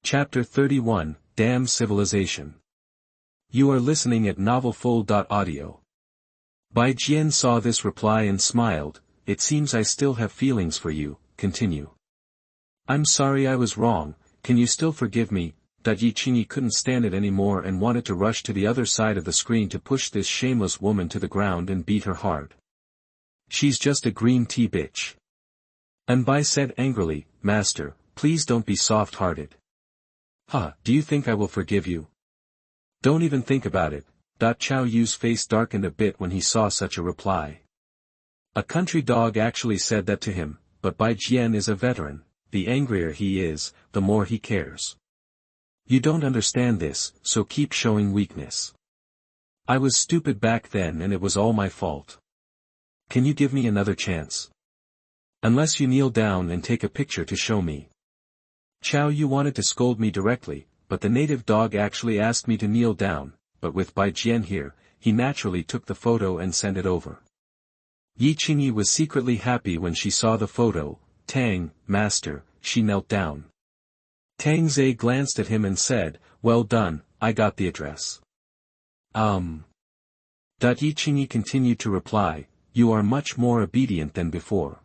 Chapter 31, Damn Civilization. You are listening at novelfull.audio. Bai Jian saw this reply and smiled. It seems I still have feelings for you. Continue. I'm sorry I was wrong, can you still forgive me? Yi Qingyi couldn't stand it anymore and wanted to rush to the other side of the screen to push this shameless woman to the ground and beat her hard. She's just a green tea bitch. And Bai said angrily, Master, please don't be soft-hearted. Do you think I will forgive you? Don't even think about it. Chao Yu's face darkened a bit when he saw such a reply. A country dog actually said that to him, but Bai Jian is a veteran. The angrier he is, the more he cares. You don't understand this, so keep showing weakness. I was stupid back then and it was all my fault. Can you give me another chance? Unless you kneel down and take a picture to show me. Chao Yu wanted to scold me directly, but the native dog actually asked me to kneel down, but with Bai Jian here, he naturally took the photo and sent it over. Yi Qingyi was secretly happy when she saw the photo. Tang, Master, she knelt down. Tang Zhe glanced at him and said, well done, I got the address. Yi Qingyi continued to reply, you are much more obedient than before.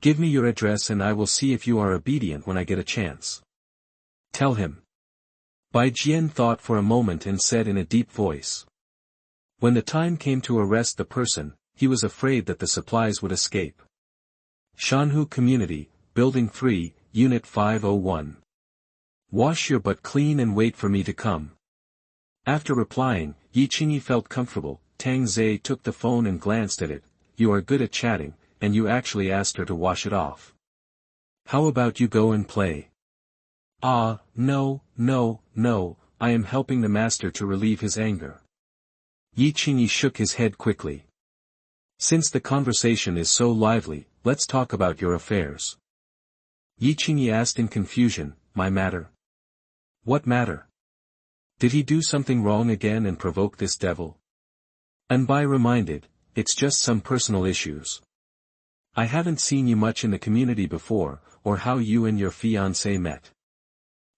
Give me your address and I will see if you are obedient when I get a chance. Tell him. Bai Jian thought for a moment and said in a deep voice. When the time came to arrest the person, he was afraid that the supplies would escape. Shanhu Community, Building 3, Unit 501. Wash your butt clean and wait for me to come. After replying, Yi Qingyi felt comfortable. Tang Zhe took the phone and glanced at it. You are good at chatting, and you actually asked her to wash it off. How about you go and play? No, I am helping the master to relieve his anger. Yi Qingyi shook his head quickly. Since the conversation is so lively, let's talk about your affairs. Yi Qingyi asked in confusion, my matter? What matter? Did he do something wrong again and provoke this devil? And Bai reminded, it's just some personal issues. I haven't seen you much in the community before, or how you and your fiancé met.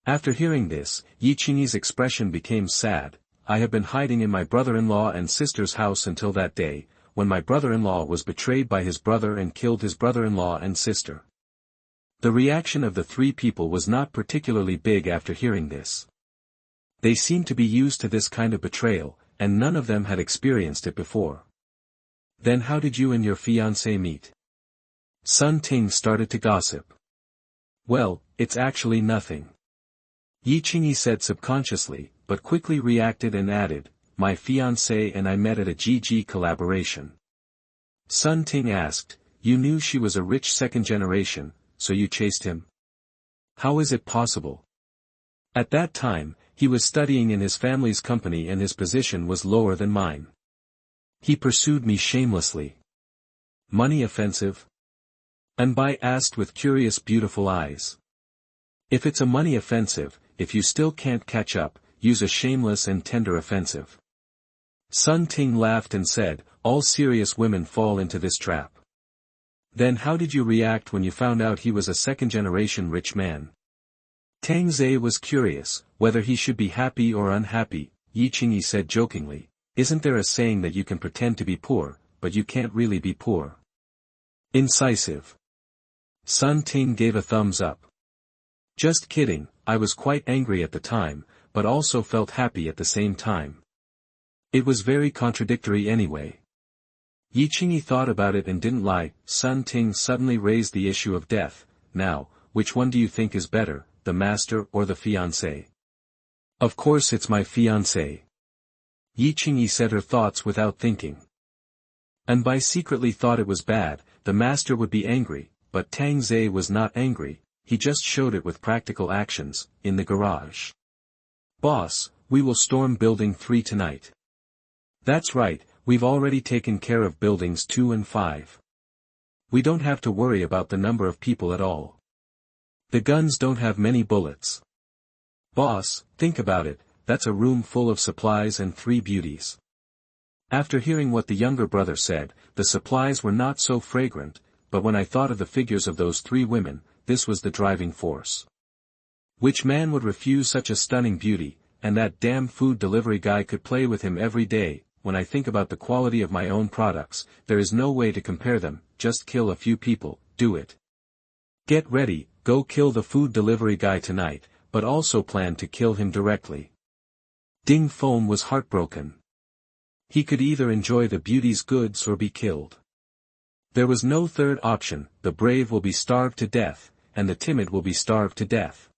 After hearing this, Yi Qingyi's expression became sad. I have been hiding in my brother-in-law and sister's house until that day, when my brother-in-law was betrayed by his brother and killed his brother-in-law and sister. The reaction of the three people was not particularly big after hearing this. They seemed to be used to this kind of betrayal, and none of them had experienced it before. Then how did you and your fiancé meet? Sun Ting started to gossip. Well, it's actually nothing. Yi Qingyi said subconsciously, but quickly reacted and added, my fiancé and I met at a GG collaboration. Sun Ting asked, you knew she was a rich second generation, so you chased him? How is it possible? At that time, he was studying in his family's company and his position was lower than mine. He pursued me shamelessly. Money offensive? Anbai asked with curious beautiful eyes. If it's a money offensive, if you still can't catch up, use a shameless and tender offensive. Sun Ting laughed and said, all serious women fall into this trap. Then how did you react when you found out he was a second-generation rich man? Tang Zhe was curious, whether he should be happy or unhappy. Yi Qingyi said jokingly, isn't there a saying that you can pretend to be poor, but you can't really be poor? Incisive. Sun Ting gave a thumbs up. Just kidding, I was quite angry at the time, but also felt happy at the same time. It was very contradictory anyway. Yi Qingyi thought about it and didn't lie. Sun Ting suddenly raised the issue of death. Now, which one do you think is better, the master or the fiancé? Of course it's my fiancé. Yi Qingyi said her thoughts without thinking. Anbai secretly thought it was bad, the master would be angry, but Tang Zhe was not angry, he just showed it with practical actions, in the garage. Boss, we will storm Building 3 tonight. That's right, we've already taken care of Buildings 2 and 5. We don't have to worry about the number of people at all. The guns don't have many bullets. Boss, think about it, that's a room full of supplies and 3 beauties. After hearing what the younger brother said, the supplies were not so fragrant, but when I thought of the figures of those 3 women, this was the driving force. Which man would refuse such a stunning beauty, and that damn food delivery guy could play with him every day. When I think about the quality of my own products, there is no way to compare them. Just kill a few people, do it. Get ready, go kill the food delivery guy tonight, but also plan to kill him directly. Ding Feng was heartbroken. He could either enjoy the beauty's goods or be killed. There was no third option. The brave will be starved to death, and the timid will be starved to death.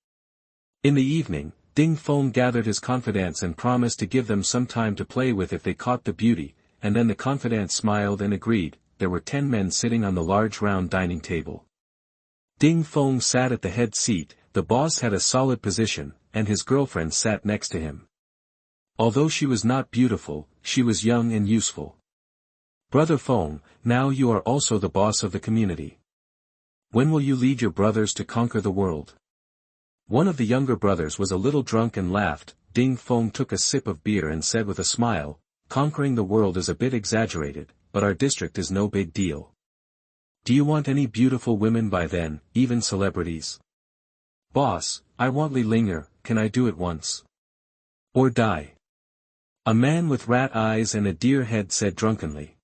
In the evening, Ding Feng gathered his confidants and promised to give them some time to play with if they caught the beauty, and then the confidants smiled and agreed. There were 10 men sitting on the large round dining table. Ding Feng sat at the head seat. The boss had a solid position, and his girlfriend sat next to him. Although she was not beautiful, she was young and useful. Brother Feng, now you are also the boss of the community. When will you lead your brothers to conquer the world? One of the younger brothers was a little drunk and laughed. Ding Feng took a sip of beer and said with a smile, conquering the world is a bit exaggerated, but our district is no big deal. Do you want any beautiful women by then, even celebrities? Boss, I want Li Linger. Can I do it once? Or die? A man with rat eyes and a deer head said drunkenly.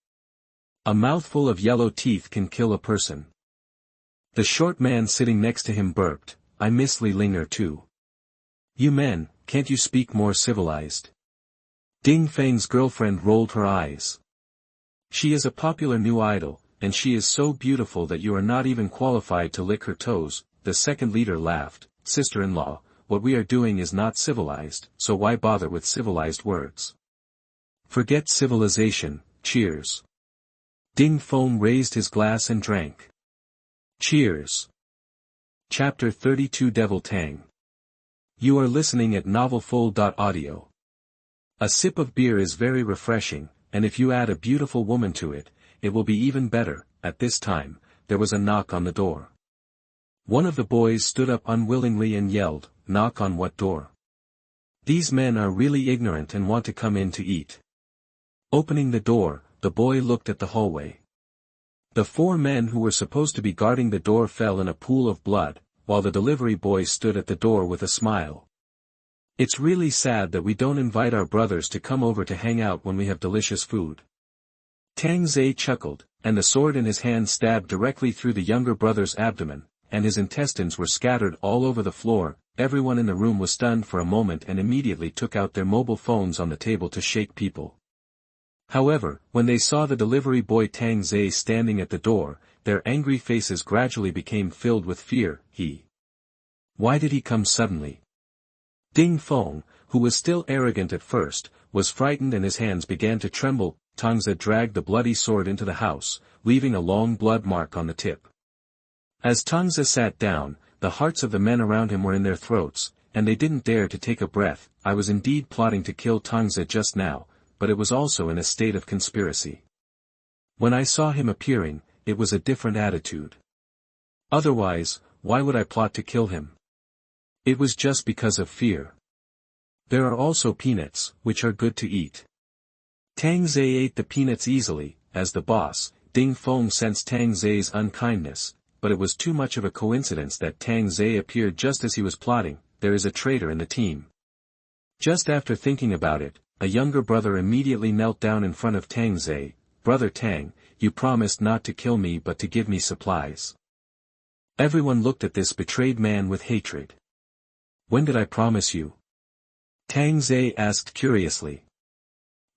A mouthful of yellow teeth can kill a person. The short man sitting next to him burped, I miss Li Linger too. You men, can't you speak more civilized? Ding Feng's girlfriend rolled her eyes. She is a popular new idol, and she is so beautiful that you are not even qualified to lick her toes. The second leader laughed, sister-in-law, what we are doing is not civilized, so why bother with civilized words? Forget civilization, cheers. Ding Feng raised his glass and drank. Cheers. Chapter 32 Devil Tang. You are listening at novelfull.audio. A sip of beer is very refreshing, and if you add a beautiful woman to it, it will be even better. At this time, there was a knock on the door. One of the boys stood up unwillingly and yelled, knock on what door? These men are really ignorant and want to come in to eat. Opening the door, the boy looked at the hallway. The 4 men who were supposed to be guarding the door fell in a pool of blood, while the delivery boy stood at the door with a smile. It's really sad that we don't invite our brothers to come over to hang out when we have delicious food. Tang chuckled, and the sword in his hand stabbed directly through the younger brother's abdomen, and his intestines were scattered all over the floor. Everyone in the room was stunned for a moment and immediately took out their mobile phones on the table to shake people. However, when they saw the delivery boy Tang standing at the door, their angry faces gradually became filled with fear. Why did he come suddenly? Ding Feng, who was still arrogant at first, was frightened and his hands began to tremble. Tang dragged the bloody sword into the house, leaving a long blood mark on the tip. As Tang sat down, the hearts of the men around him were in their throats, and they didn't dare to take a breath. I was indeed plotting to kill Tang just now, but it was also in a state of conspiracy. When I saw him appearing, it was a different attitude. Otherwise, why would I plot to kill him? It was just because of fear. There are also peanuts, which are good to eat. Tang ate the peanuts easily. As the boss, Ding Feng sensed Tang unkindness, but it was too much of a coincidence that Tang appeared just as he was plotting. There is a traitor in the team. Just after thinking about it, a younger brother immediately knelt down in front of Tang. Brother Tang, you promised not to kill me but to give me supplies. Everyone looked at this betrayed man with hatred. When did I promise you? Tang asked curiously.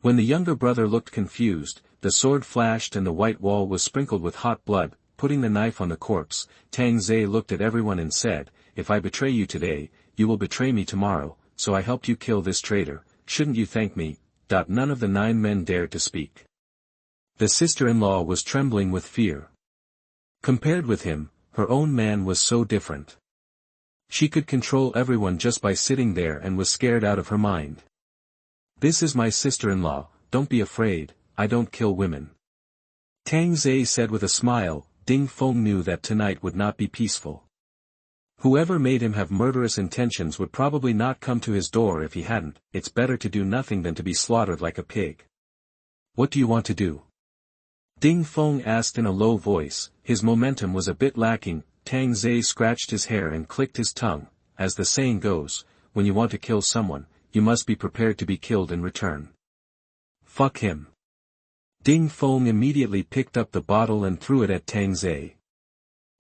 When the younger brother looked confused, the sword flashed and the white wall was sprinkled with hot blood. Putting the knife on the corpse, Tang looked at everyone and said, if I betray you today, you will betray me tomorrow, so I helped you kill this traitor. Shouldn't you thank me? None of the 9 men dared to speak. The sister-in-law was trembling with fear. Compared with him, her own man was so different. She could control everyone just by sitting there and was scared out of her mind. This is my sister-in-law, don't be afraid, I don't kill women. Tang said with a smile. Ding Feng knew that tonight would not be peaceful. Whoever made him have murderous intentions would probably not come to his door if he hadn't. It's better to do nothing than to be slaughtered like a pig. What do you want to do? Ding Feng asked in a low voice. His momentum was a bit lacking. Tang scratched his hair and clicked his tongue. as the saying goes, when you want to kill someone, you must be prepared to be killed in return. Fuck him. Ding Feng immediately picked up the bottle and threw it at Tang Zai.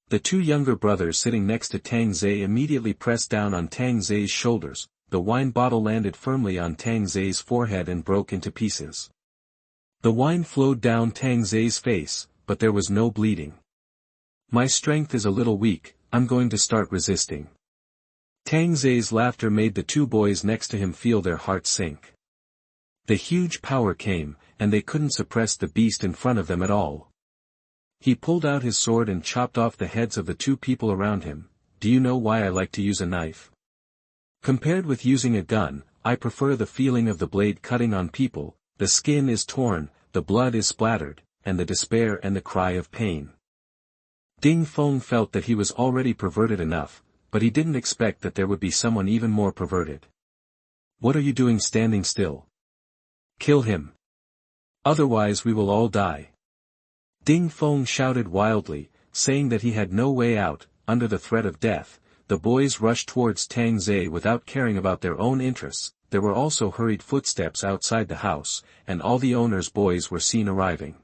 The two younger brothers sitting next to Tang Zai immediately pressed down on Tang Zai's shoulders. The wine bottle landed firmly on Tang Zai's forehead and broke into pieces. The wine flowed down Tang Zai's face, but there was no bleeding. My strength is a little weak, I'm going to start resisting. Tang Zai's laughter made the two boys next to him feel their hearts sink. The huge power came, and they couldn't suppress the beast in front of them at all. He pulled out his sword and chopped off the heads of the two people around him. Do you know why I like to use a knife? Compared with using a gun, I prefer the feeling of the blade cutting on people. The skin is torn, the blood is splattered, and the despair and the cry of pain. Ding Feng felt that he was already perverted enough, but he didn't expect that there would be someone even more perverted. What are you doing standing still? Kill him. Otherwise we will all die. Ding Feng shouted wildly, saying that he had no way out. Under the threat of death, the boys rushed towards Tang Zai without caring about their own interests. There were also hurried footsteps outside the house, and all the owner's boys were seen arriving.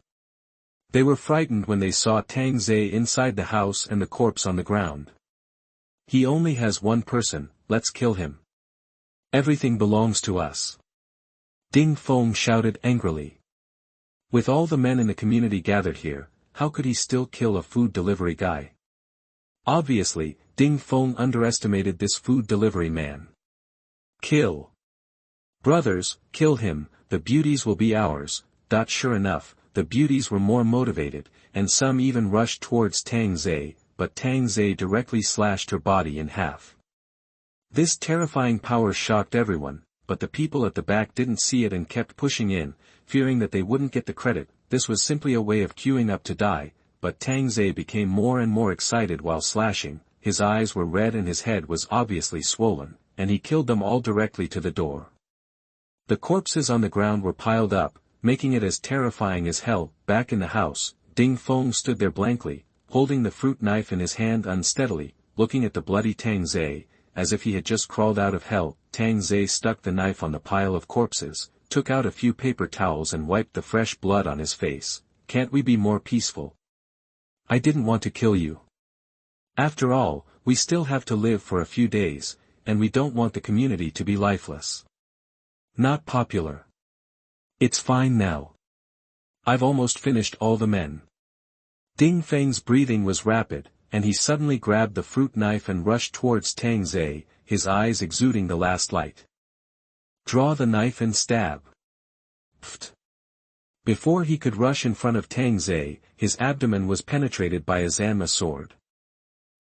They were frightened when they saw Tang Zai inside the house and the corpse on the ground. He only has one person, let's kill him. Everything belongs to us. Ding Feng shouted angrily. With all the men in the community gathered here, how could he still kill a food delivery guy? Obviously, Ding Feng underestimated this food delivery man. Kill. Brothers, kill him, the beauties will be ours. Sure enough, the beauties were more motivated, and some even rushed towards Tang Zai, but Tang Zai directly slashed her body in half. This terrifying power shocked everyone, but the people at the back didn't see it and kept pushing in, fearing that they wouldn't get the credit. This was simply a way of queuing up to die, but Tang Zai became more and more excited while slashing. His eyes were red and his head was obviously swollen, and he killed them all directly to the door. The corpses on the ground were piled up, making it as terrifying as hell. Back in the house, Ding Feng stood there blankly, holding the fruit knife in his hand unsteadily, looking at the bloody Tang Zai, as if he had just crawled out of hell. Tang Zai stuck the knife on the pile of corpses, took out a few paper towels and wiped the fresh blood on his face. Can't we be more peaceful? I didn't want to kill you. After all, we still have to live for a few days, and we don't want the community to be lifeless. Not popular. It's fine now. I've almost finished all the men. Ding Feng's breathing was rapid, and he suddenly grabbed the fruit knife and rushed towards Tang Zai, his eyes exuding the last light. Draw the knife and stab. Pfft. Before he could rush in front of Tang Zai, his abdomen was penetrated by a Zanma sword.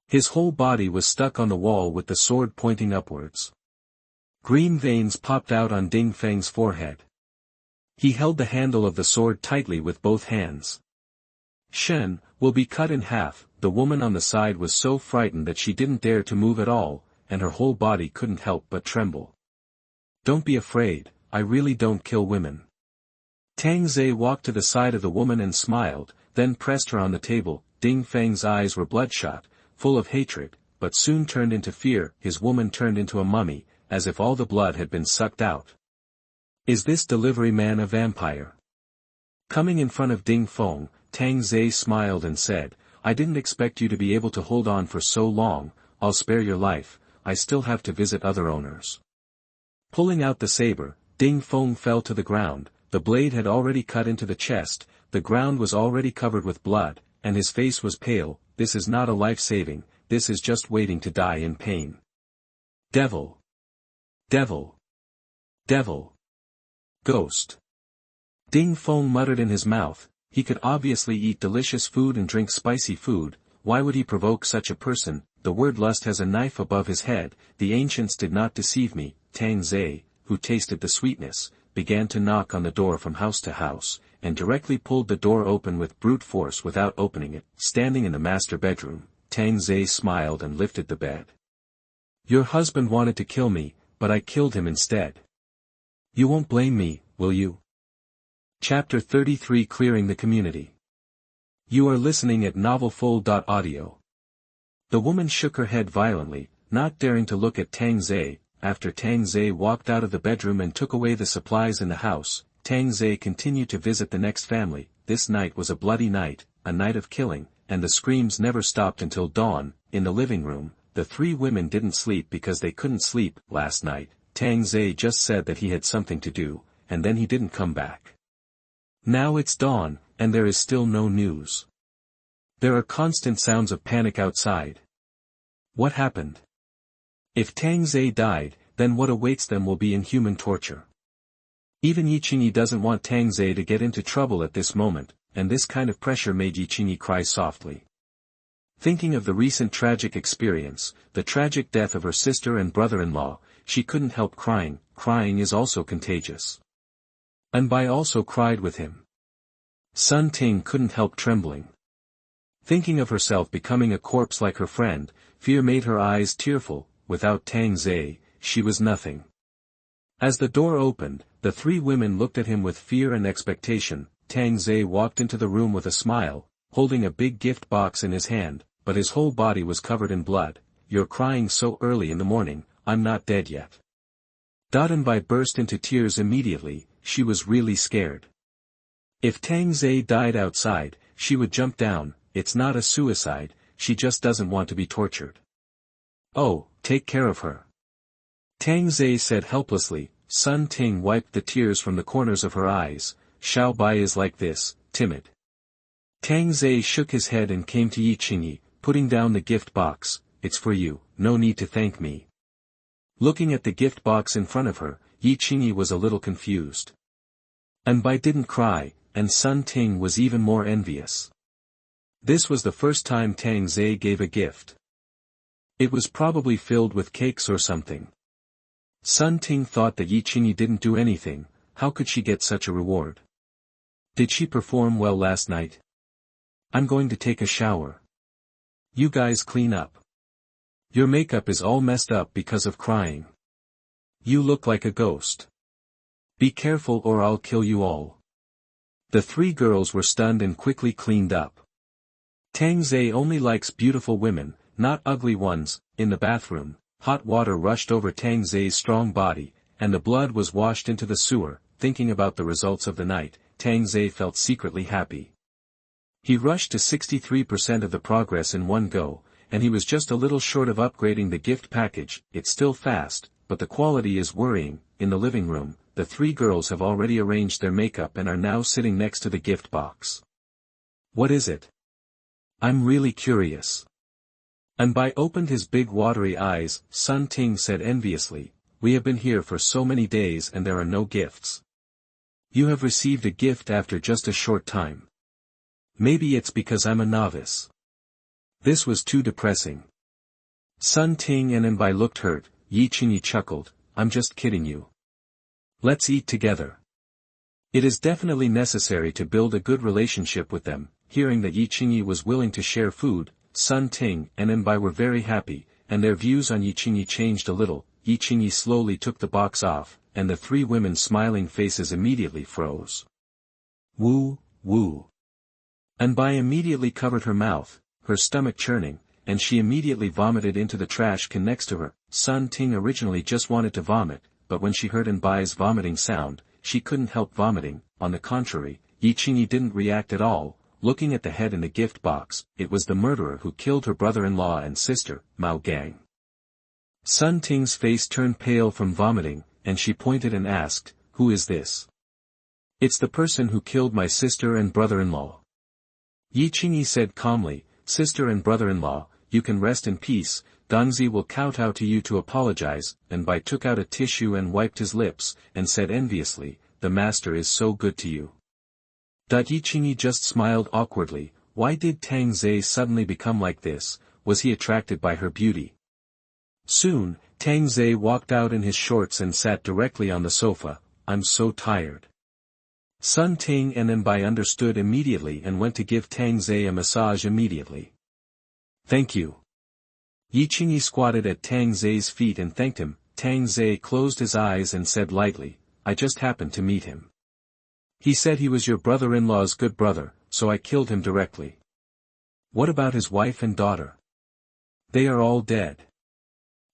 His whole body was stuck on the wall with the sword pointing upwards. Green veins popped out on Ding Feng's forehead. He held the handle of the sword tightly with both hands. Shen will be cut in half. The woman on the side was so frightened that she didn't dare to move at all, and her whole body couldn't help but tremble. Don't be afraid, I really don't kill women. Tang Zai walked to the side of the woman and smiled, then pressed her on the table. Ding Feng's eyes were bloodshot, full of hatred, but soon turned into fear. His woman turned into a mummy, as if all the blood had been sucked out. Is this delivery man a vampire? Coming in front of Ding Feng, Tang Zai smiled and said, I didn't expect you to be able to hold on for so long. I'll spare your life, I still have to visit other owners. Pulling out the saber, Ding Feng fell to the ground. The blade had already cut into the chest, the ground was already covered with blood, and his face was pale. This is not a life-saving, this is just waiting to die in pain. Devil! Devil! Devil! Ghost! Ding Feng muttered in his mouth. He could obviously eat delicious food and drink spicy food. Why would he provoke such a person? The word lust has a knife above his head. The ancients did not deceive me. Tang Zai, who tasted the sweetness, began to knock on the door from house to house, and directly pulled the door open with brute force without opening it. Standing in the master bedroom, Tang Zai smiled and lifted the bed. Your husband wanted to kill me, but I killed him instead. You won't blame me, will you? Chapter 33 Clearing the Community. You are listening at novelfull.audio. The woman shook her head violently, not daring to look at Tang Zai. After Tang Zai walked out of the bedroom and took away the supplies in the house, Tang Zai continued to visit the next family. This night was a bloody night, a night of killing, and the screams never stopped until dawn. In the living room, the three women didn't sleep because they couldn't sleep. Last night, Tang Zai just said that he had something to do, and then he didn't come back. Now it's dawn, and there is still no news. There are constant sounds of panic outside. What happened? If Tang Zai died, then what awaits them will be inhuman torture. Even Yiqingyi doesn't want Tang Zai to get into trouble at this moment, and this kind of pressure made Yiqingyi cry softly. Thinking of the recent tragic experience, the tragic death of her sister and brother-in-law, she couldn't help crying. Crying is also contagious. Anbai also cried with him. Sun Ting couldn't help trembling. Thinking of herself becoming a corpse like her friend, fear made her eyes tearful. Without Tang Zai, she was nothing. As the door opened, the three women looked at him with fear and expectation. Tang Zai walked into the room with a smile, holding a big gift box in his hand, but his whole body was covered in blood. You're crying so early in the morning, I'm not dead yet. Anbai burst into tears immediately. She was really scared. If Tang Zai died outside, she would jump down. It's not a suicide, she just doesn't want to be tortured. Oh, take care of her. Tang Zai said helplessly. Sun Ting wiped the tears from the corners of her eyes. Xiao Bai is like this, timid. Tang Zai shook his head and came to Yiqingyi, putting down the gift box. It's for you, no need to thank me. Looking at the gift box in front of her, Yiqingyi was a little confused. Anbai didn't cry, and Sun Ting was even more envious. This was the first time Tang Zai gave a gift. It was probably filled with cakes or something. Sun Ting thought that Yiqingyi didn't do anything. How could she get such a reward? Did she perform well last night? I'm going to take a shower. You guys clean up. Your makeup is all messed up because of crying. You look like a ghost. Be careful or I'll kill you all. The three girls were stunned and quickly cleaned up. Tang Zai only likes beautiful women, not ugly ones. In the bathroom, hot water rushed over Tang Zai's strong body, and the blood was washed into the sewer. Thinking about the results of the night, Tang Zai felt secretly happy. He rushed to 63% of the progress in one go, and he was just a little short of upgrading the gift package. It's still fast, but the quality is worrying. In the living room, the three girls have already arranged their makeup and are now sitting next to the gift box. What is it? I'm really curious. Anbai opened his big watery eyes. Sun Ting said enviously, we have been here for so many days and there are no gifts. You have received a gift after just a short time. Maybe it's because I'm a novice. This was too depressing. Sun Ting and Anbai looked hurt. Yiqingyi chuckled, I'm just kidding you. Let's eat together. It is definitely necessary to build a good relationship with them. Hearing that Yiqingyi was willing to share food, Sun Ting and Anbai were very happy, and their views on Yiqingyi changed a little. Yiqingyi slowly took the box off, and the three women's smiling faces immediately froze. Woo, woo. Anbai immediately covered her mouth, her stomach churning, and she immediately vomited into the trash can next to her. Sun Ting originally just wanted to vomit, but when she heard Anbai's vomiting sound, she couldn't help vomiting. On the contrary, Yiqingyi didn't react at all. Looking at the head in the gift box, it was the murderer who killed her brother-in-law and sister, Mao Gang. Sun Ting's face turned pale from vomiting, and she pointed and asked, who is this? It's the person who killed my sister and brother-in-law. Yiqingyi said calmly, sister and brother-in-law, you can rest in peace. Dongzi will kowtow to you to apologize. Anbai took out a tissue and wiped his lips, and said enviously, the master is so good to you. Yiqingyi just smiled awkwardly. Why did Tang Zai suddenly become like this? Was he attracted by her beauty? Soon, Tang Zai walked out in his shorts and sat directly on the sofa. I'm so tired. Sun Ting and Anbai understood immediately and went to give Tang Zai a massage immediately. Thank you. Yiqingyi squatted at Tang Zai's feet and thanked him. Tang Zai closed his eyes and said lightly, I just happened to meet him. He said he was your brother-in-law's good brother, so I killed him directly. What about his wife and daughter? They are all dead.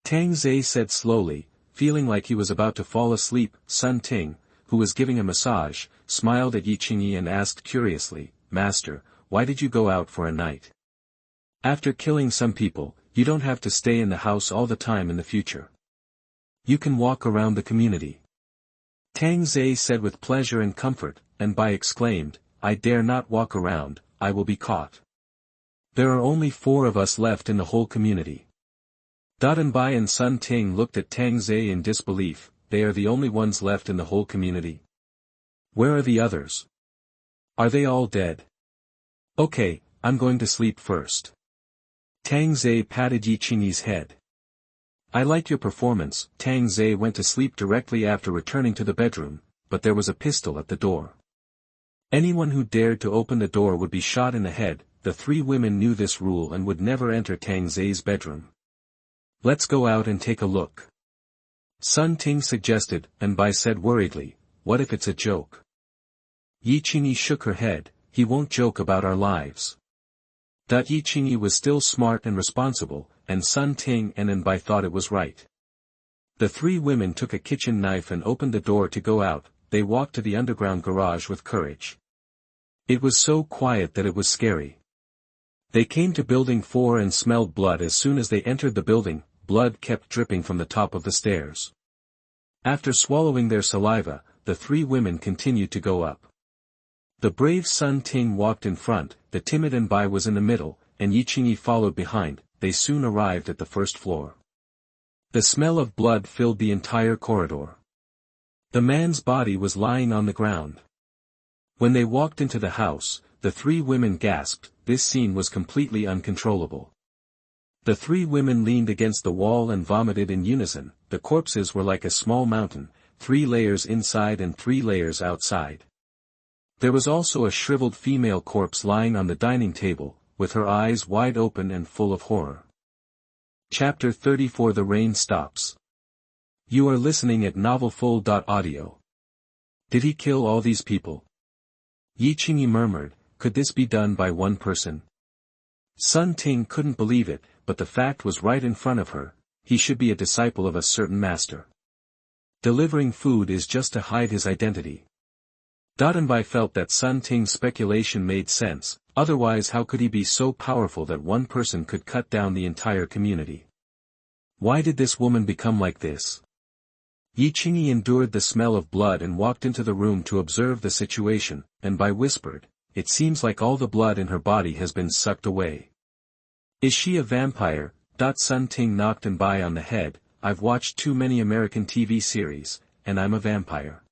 Tang Zhe said slowly, feeling like he was about to fall asleep. Sun Ting, who was giving a massage, smiled at Yi Qingyi and asked curiously, Master, why did you go out for a night? After killing some people, you don't have to stay in the house all the time in the future. You can walk around the community. Tang Zhe said with pleasure and comfort, and Bai exclaimed, I dare not walk around, I will be caught. There are only 4 of us left in the whole community. Bai and Sun Ting looked at Tang Zhe in disbelief. They are the only ones left in the whole community. Where are the others? Are they all dead? Okay, I'm going to sleep first. Tang Zhe patted Yi Qingyi's head. I like your performance. Tang Zhe went to sleep directly after returning to the bedroom, but there was a pistol at the door. Anyone who dared to open the door would be shot in the head. The 3 women knew this rule and would never enter Tang Zhe's bedroom. Let's go out and take a look. Sun Ting suggested, and Bai said worriedly, what if it's a joke? Yi Qingyi shook her head, he won't joke about our lives. Yi Qingyi was still smart and responsible, and Sun Ting and Bai thought it was right. The 3 women took a kitchen knife and opened the door to go out. They walked to the underground garage with courage. It was so quiet that it was scary. They came to building 4 and smelled blood as soon as they entered the building. Blood kept dripping from the top of the stairs. After swallowing their saliva, the 3 women continued to go up. The brave Sun Ting walked in front, the timid Bai was in the middle, and Yi Qingyi followed behind. They soon arrived at the first floor. The smell of blood filled the entire corridor. The man's body was lying on the ground. When they walked into the house, the 3 women gasped. This scene was completely uncontrollable. The 3 women leaned against the wall and vomited in unison. The corpses were like a small mountain, 3 layers inside and 3 layers outside. There was also a shriveled female corpse lying on the dining table, with her eyes wide open and full of horror. Chapter 34 The Rain Stops. You are listening at novelfull.audio. Did he kill all these people? Yi Qingyi murmured, could this be done by one person? Sun Ting couldn't believe it, but the fact was right in front of her. He should be a disciple of a certain master. Delivering food is just to hide his identity. Bai felt that Sun Ting's speculation made sense, otherwise how could he be so powerful that one person could cut down the entire community? Why did this woman become like this? Yi Qingyi endured the smell of blood and walked into the room to observe the situation, and Bai whispered, it seems like all the blood in her body has been sucked away. Is she a vampire? Sun Ting knocked Bai on the head, I've watched too many American TV series, and I'm a vampire.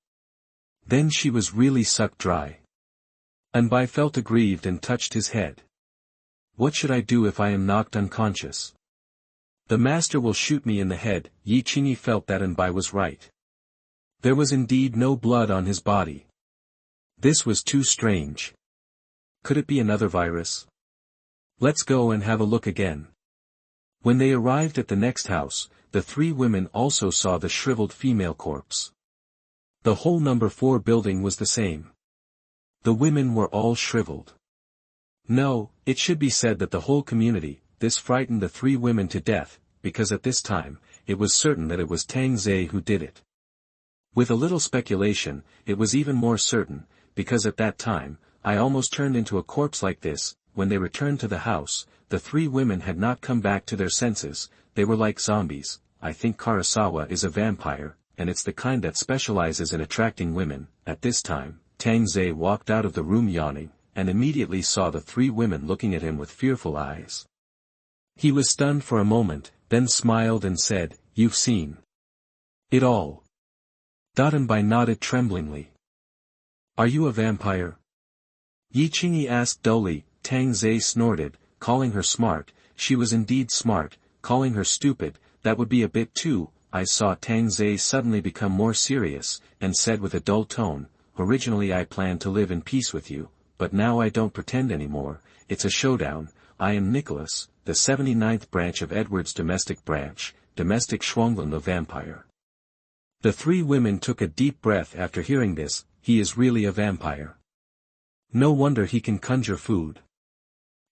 Then she was really sucked dry. Bai felt aggrieved and touched his head. What should I do if I am knocked unconscious? The master will shoot me in the head. Yi Qingyi felt that Bai was right. There was indeed no blood on his body. This was too strange. Could it be another virus? Let's go and have a look again. When they arrived at the next house, the 3 women also saw the shriveled female corpse. The whole number 4 building was the same. The women were all shriveled. No, it should be said that the whole community, this frightened the 3 women to death, because at this time, it was certain that it was Tang Zhe who did it. With a little speculation, it was even more certain, because at that time, I almost turned into a corpse like this. When they returned to the house, the 3 women had not come back to their senses, they were like zombies. I think Kurosawa is a vampire, and it's the kind that specializes in attracting women. At this time, Tang Zhe walked out of the room yawning, and immediately saw the 3 women looking at him with fearful eyes. He was stunned for a moment, then smiled and said, you've seen it all. Bai nodded tremblingly. Are you a vampire? Yi Qingyi asked dully. Tang Zhe snorted, calling her smart. She was indeed smart. Calling her stupid, that would be a bit too. I saw Tang Zhe suddenly become more serious, and said with a dull tone, originally I planned to live in peace with you, but now I don't pretend anymore. It's a showdown. I am Nicholas, the 79th branch of Edward's domestic branch, domestic Shuanglan the vampire. The 3 women took a deep breath after hearing this. He is really a vampire. No wonder he can conjure food.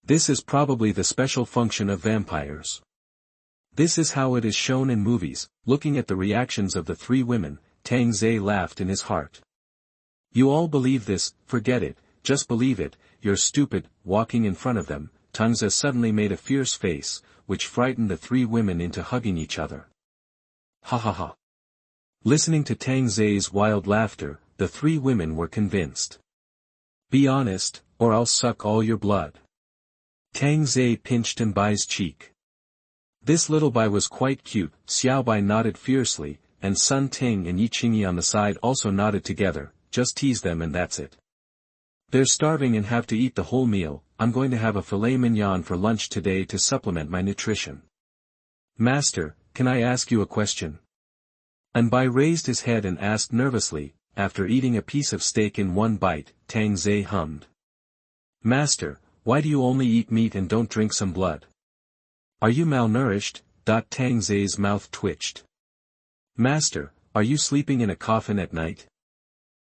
This is probably the special function of vampires. This is how it is shown in movies. Looking at the reactions of the three women, Tang laughed in his heart. You all believe this, forget it, just believe it, you're stupid. Walking in front of them, Tang suddenly made a fierce face, which frightened the three women into hugging each other. Ha ha ha. Listening to Tang wild laughter, the three women were convinced. Be honest, or I'll suck all your blood. Tang pinched Bai's cheek. This little Bai was quite cute. Xiao Bai nodded fiercely, and Sun Ting and Yi Qingyi on the side also nodded together. Just tease them and that's it. They're starving and have to eat the whole meal. I'm going to have a filet mignon for lunch today to supplement my nutrition. Master, can I ask you a question? Bai raised his head and asked nervously. After eating a piece of steak in one bite, Tang hummed. Master, why do you only eat meat and don't drink some blood? Are you malnourished? Tang mouth twitched. Master, are you sleeping in a coffin at night?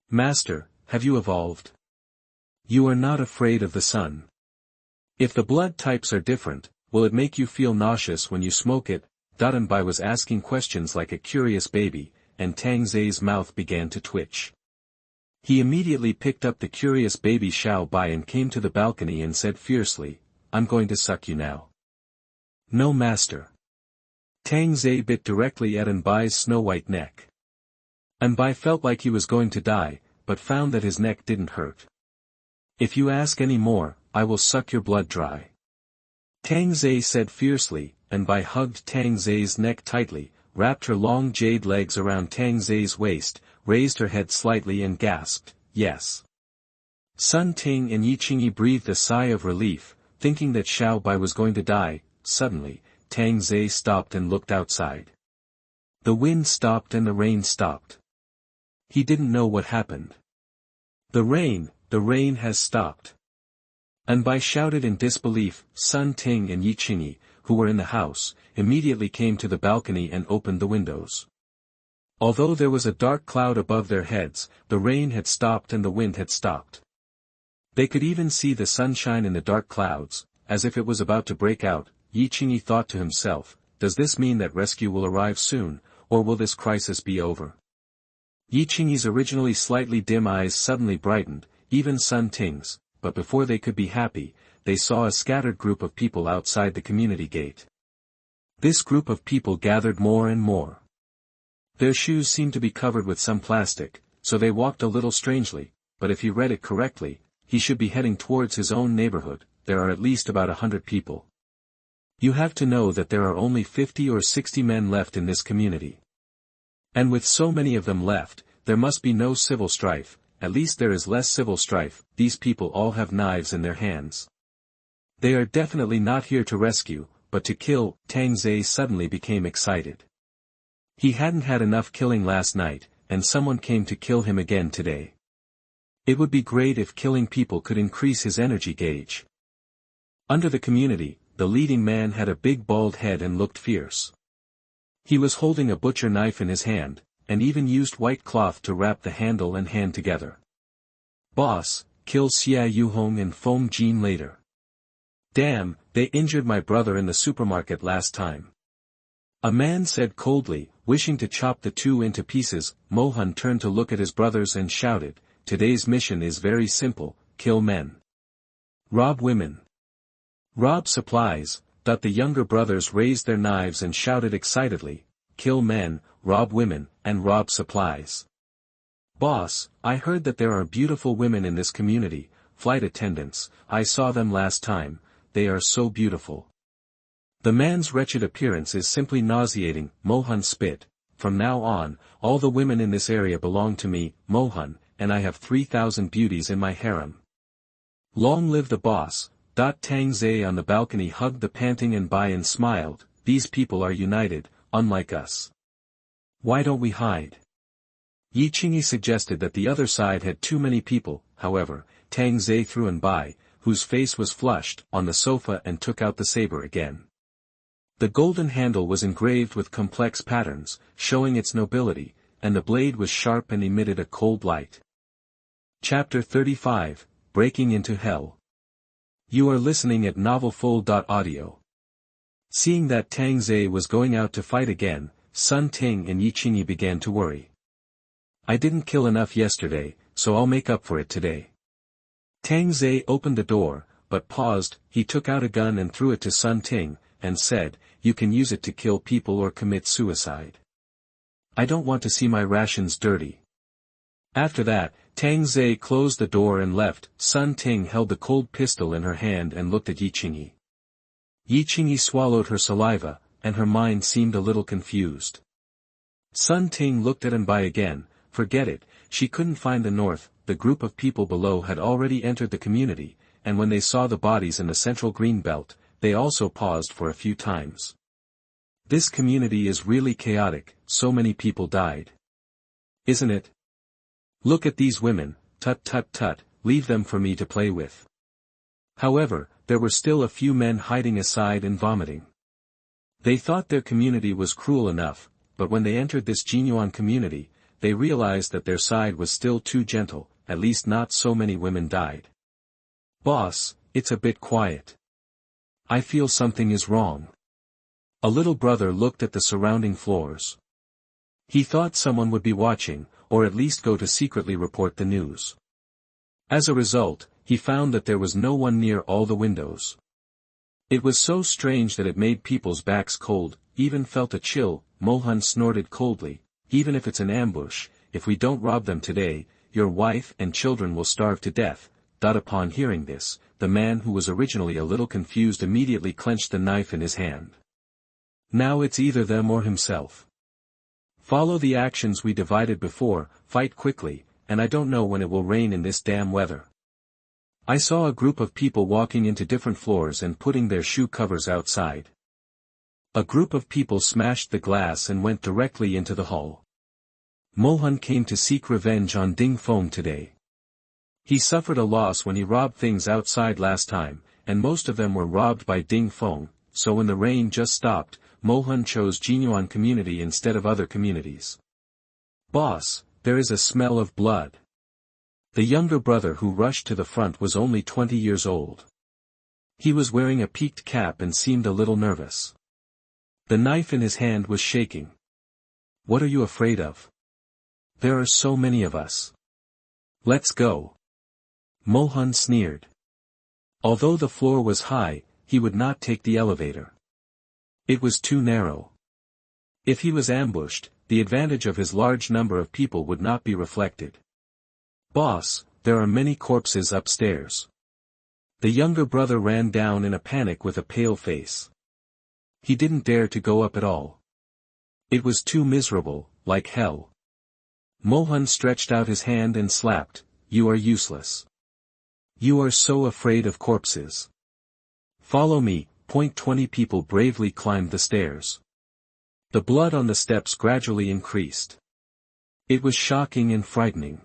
Master, have you evolved? You are not afraid of the sun. If the blood types are different, will it make you feel nauseous when you smoke it? Bai was asking questions like a curious baby, and Tang mouth began to twitch. He immediately picked up the curious baby Xiao Bai and came to the balcony and said fiercely, I'm going to suck you now. No master. Tang bit directly at Bai's snow-white neck. Bai felt like he was going to die, but found that his neck didn't hurt. If you ask any more, I will suck your blood dry. Tang said fiercely, and Bai hugged Tang neck tightly, wrapped her long jade legs around Tang waist, raised her head slightly and gasped, yes. Sun Ting and Yi Qingyi breathed a sigh of relief, thinking that Xiao Bai was going to die. Suddenly, Tang stopped and looked outside. The wind stopped and the rain stopped. He didn't know what happened. The rain has stopped. Bai shouted in disbelief. Sun Ting and Yi Qingyi, who were in the house, immediately came to the balcony and opened the windows. Although there was a dark cloud above their heads, the rain had stopped and the wind had stopped. They could even see the sunshine in the dark clouds, as if it was about to break out. Yi Qingyi thought to himself, does this mean that rescue will arrive soon, or will this crisis be over? Yi Qingyi's originally slightly dim eyes suddenly brightened, even Sun Ting's, but before they could be happy, they saw a scattered group of people outside the community gate. This group of people gathered more and more. Their shoes seemed to be covered with some plastic, so they walked a little strangely, but if he read it correctly, he should be heading towards his own neighborhood. There are at least about 100 people. You have to know that there are only 50 or 60 men left in this community. And with so many of them left, there must be no civil strife. At least there is less civil strife. These people all have knives in their hands. They are definitely not here to rescue, but to kill. Tang suddenly became excited. He hadn't had enough killing last night, and someone came to kill him again today. It would be great if killing people could increase his energy gauge. Under the community, the leading man had a big bald head and looked fierce. He was holding a butcher knife in his hand, and even used white cloth to wrap the handle and hand together. Boss, kill Xia Yuhong and Feng Jin later. Damn, they injured my brother in the supermarket last time. A man said coldly, wishing to chop the two into pieces. Mohan turned to look at his brothers and shouted, today's mission is very simple, kill men. Rob women. Rob supplies. The younger brothers raised their knives and shouted excitedly, kill men, rob women, and rob supplies. Boss, I heard that there are beautiful women in this community, flight attendants. I saw them last time, they are so beautiful. The man's wretched appearance is simply nauseating. Mohan spit. From now on, all the women in this area belong to me, Mohan, and I have 3,000 beauties in my harem. Long live the boss. Tang on the balcony hugged the panting Bai and smiled, these people are united, unlike us. Why don't we hide? Yi Qingyi suggested that the other side had too many people. However, Tang threw Bai, whose face was flushed, on the sofa and took out the saber again. The golden handle was engraved with complex patterns, showing its nobility, and the blade was sharp and emitted a cold light. Chapter 35, Breaking into Hell. You are listening at novelfull.audio. Seeing that Tang Zhe was going out to fight again, Sun Ting and Yi Qingyi began to worry. I didn't kill enough yesterday, so I'll make up for it today. Tang Zhe opened the door, but paused. He took out a gun and threw it to Sun Ting, and said, you can use it to kill people or commit suicide. I don't want to see my rations dirty. After that, Tang Zhe closed the door and left. Sun Ting held the cold pistol in her hand and looked at Yi Qingyi. Yi Qingyi swallowed her saliva, and her mind seemed a little confused. Sun Ting looked at Anbai again. Forget it, she couldn't find the north. The group of people below had already entered the community, and when they saw the bodies in the central green belt, they also paused for a few times. This community is really chaotic, so many people died. Isn't it? Look at these women, tut tut tut, leave them for me to play with. However, there were still a few men hiding aside and vomiting. They thought their community was cruel enough, but when they entered this Jinyuan community, they realized that their side was still too gentle. At least not so many women died. Boss, it's a bit quiet. I feel something is wrong. A little brother looked at the surrounding floors. He thought someone would be watching, or at least go to secretly report the news. As a result, he found that there was no one near all the windows. It was so strange that it made people's backs cold, even felt a chill. Mohan snorted coldly, even if it's an ambush, if we don't rob them today, your wife and children will starve to death. Upon hearing this, the man who was originally a little confused immediately clenched the knife in his hand. Now it's either them or himself. Follow the actions we divided before, fight quickly, and I don't know when it will rain in this damn weather. I saw a group of people walking into different floors and putting their shoe covers outside. A group of people smashed the glass and went directly into the hall. Mohan came to seek revenge on Ding Feng today. He suffered a loss when he robbed things outside last time, and most of them were robbed by Ding Feng, so when the rain just stopped, Mohan chose Jinyuan community instead of other communities. Boss, there is a smell of blood. The younger brother who rushed to the front was only 20 years old. He was wearing a peaked cap and seemed a little nervous. The knife in his hand was shaking. What are you afraid of? There are so many of us. Let's go. Mohan sneered. Although the floor was high, he would not take the elevator. It was too narrow. If he was ambushed, the advantage of his large number of people would not be reflected. Boss, there are many corpses upstairs. The younger brother ran down in a panic with a pale face. He didn't dare to go up at all. It was too miserable, like hell. Mohan stretched out his hand and slapped, you are useless. You are so afraid of corpses. Follow me. 20 people bravely climbed the stairs. The blood on the steps gradually increased. It was shocking and frightening.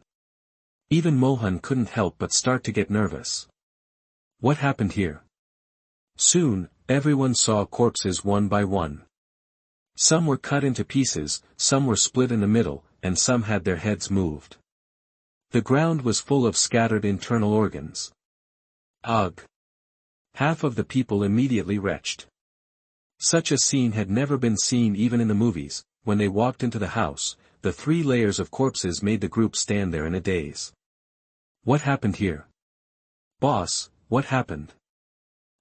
Even Mohan couldn't help but start to get nervous. What happened here? Soon, everyone saw corpses one by one. Some were cut into pieces, some were split in the middle, and some had their heads moved. The ground was full of scattered internal organs. Ugh! Half of the people immediately retched. Such a scene had never been seen even in the movies. When they walked into the house, the 3 layers of corpses made the group stand there in a daze. What happened here? Boss, what happened?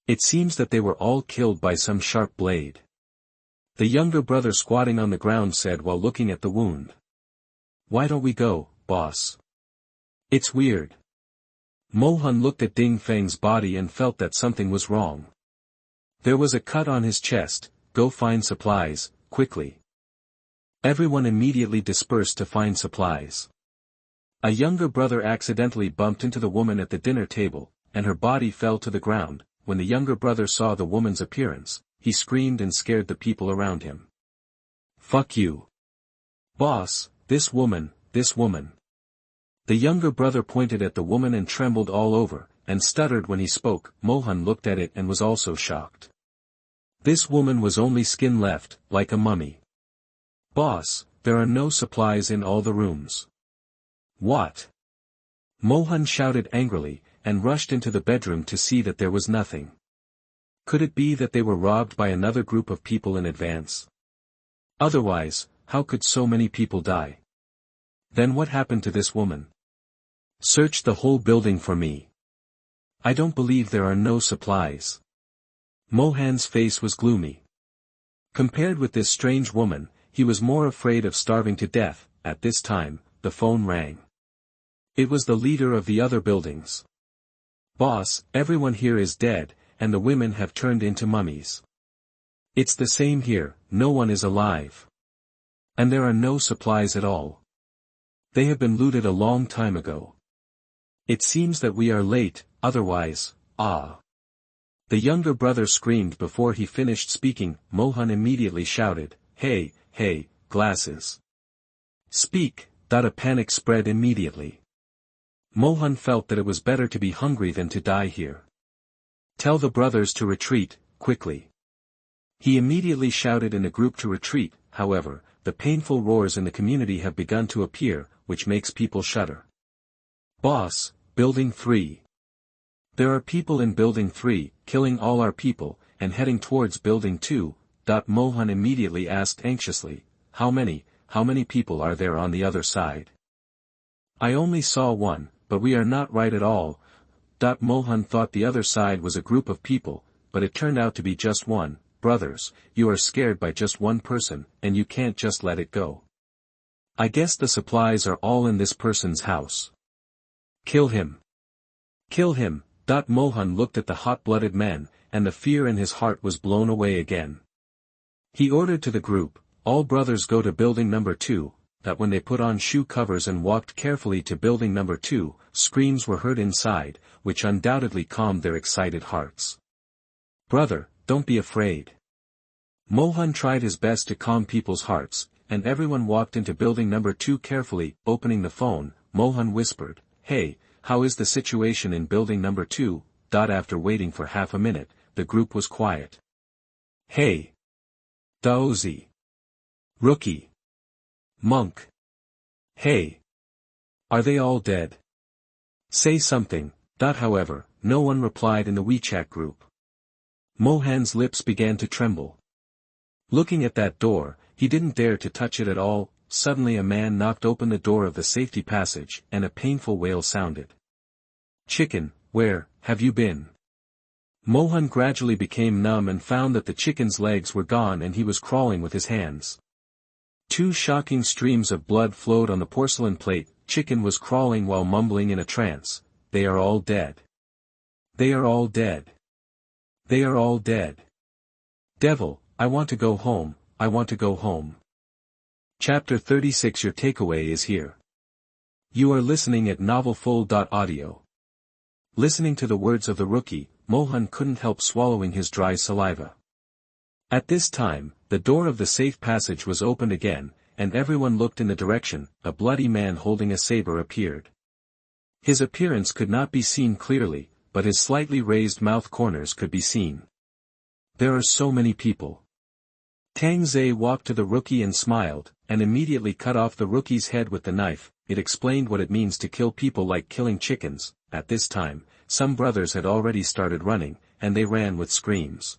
It seems that they were all killed by some sharp blade. The younger brother squatting on the ground said while looking at the wound. Why don't we go, boss? It's weird. Mohan looked at Ding Feng's body and felt that something was wrong. There was a cut on his chest. Go find supplies, quickly. Everyone immediately dispersed to find supplies. A younger brother accidentally bumped into the woman at the dinner table, and her body fell to the ground. When the younger brother saw the woman's appearance, he screamed and scared the people around him. Fuck you. Boss, this woman. The younger brother pointed at the woman and trembled all over, and stuttered when he spoke. Mohan looked at it and was also shocked. This woman was only skin left, like a mummy. Boss, there are no supplies in all the rooms. What? Mohan shouted angrily, and rushed into the bedroom to see that there was nothing. Could it be that they were robbed by another group of people in advance? Otherwise, how could so many people die? Then what happened to this woman? Search the whole building for me. I don't believe there are no supplies. Mohan's face was gloomy. Compared with this strange woman, he was more afraid of starving to death. At this time, the phone rang. It was the leader of the other buildings. Boss, everyone here is dead, and the women have turned into mummies. It's the same here, no one is alive. And there are no supplies at all. They have been looted a long time ago. It seems that we are late, otherwise, The younger brother screamed before he finished speaking. Mohan immediately shouted, Hey, glasses. Speak. A panic spread immediately. Mohan felt that it was better to be hungry than to die here. Tell the brothers to retreat, quickly. He immediately shouted in a group to retreat. However, the painful roars in the community have begun to appear, which makes people shudder. Boss, Building 3. There are people in Building 3, killing all our people, and heading towards Building 2. Mohan immediately asked anxiously, How many people are there on the other side? I only saw one, but we are not right at all. Mohan thought the other side was a group of people, but it turned out to be just one. Brothers, you are scared by just one person, and you can't just let it go. I guess the supplies are all in this person's house. Kill him. Kill him. Mohan looked at the hot-blooded man, and the fear in his heart was blown away again. He ordered to the group, all brothers go to building number 2, when they put on shoe covers and walked carefully to building number 2, screams were heard inside, which undoubtedly calmed their excited hearts. Brother, don't be afraid. Mohan tried his best to calm people's hearts, and everyone walked into building number 2 carefully. Opening the phone, Mohan whispered, Hey, how is the situation in building number 2? After waiting for half a minute, the group was quiet. Hey. Daozi. Rookie. Monk. Hey. Are they all dead? Say something. However, no one replied in the WeChat group. Mohan's lips began to tremble. Looking at that door, he didn't dare to touch it at all. Suddenly a man knocked open the door of the safety passage, and a painful wail sounded. Chicken, where have you been? Mohan gradually became numb and found that the chicken's legs were gone and he was crawling with his hands. 2 shocking streams of blood flowed on the porcelain plate. Chicken was crawling while mumbling in a trance, They are all dead. They are all dead. They are all dead. Devil, I want to go home, I want to go home. Chapter 36. Your takeaway is here. You are listening at novelfull.audio. Listening to the words of the rookie, Mohan couldn't help swallowing his dry saliva. At this time, the door of the safe passage was opened again, and everyone looked in the direction. A bloody man holding a saber appeared. His appearance could not be seen clearly, but his slightly raised mouth corners could be seen. There are so many people. Tang walked to the rookie and smiled, and immediately cut off the rookie's head with the knife. It explained what it means to kill people like killing chickens. At this time, some brothers had already started running, and they ran with screams.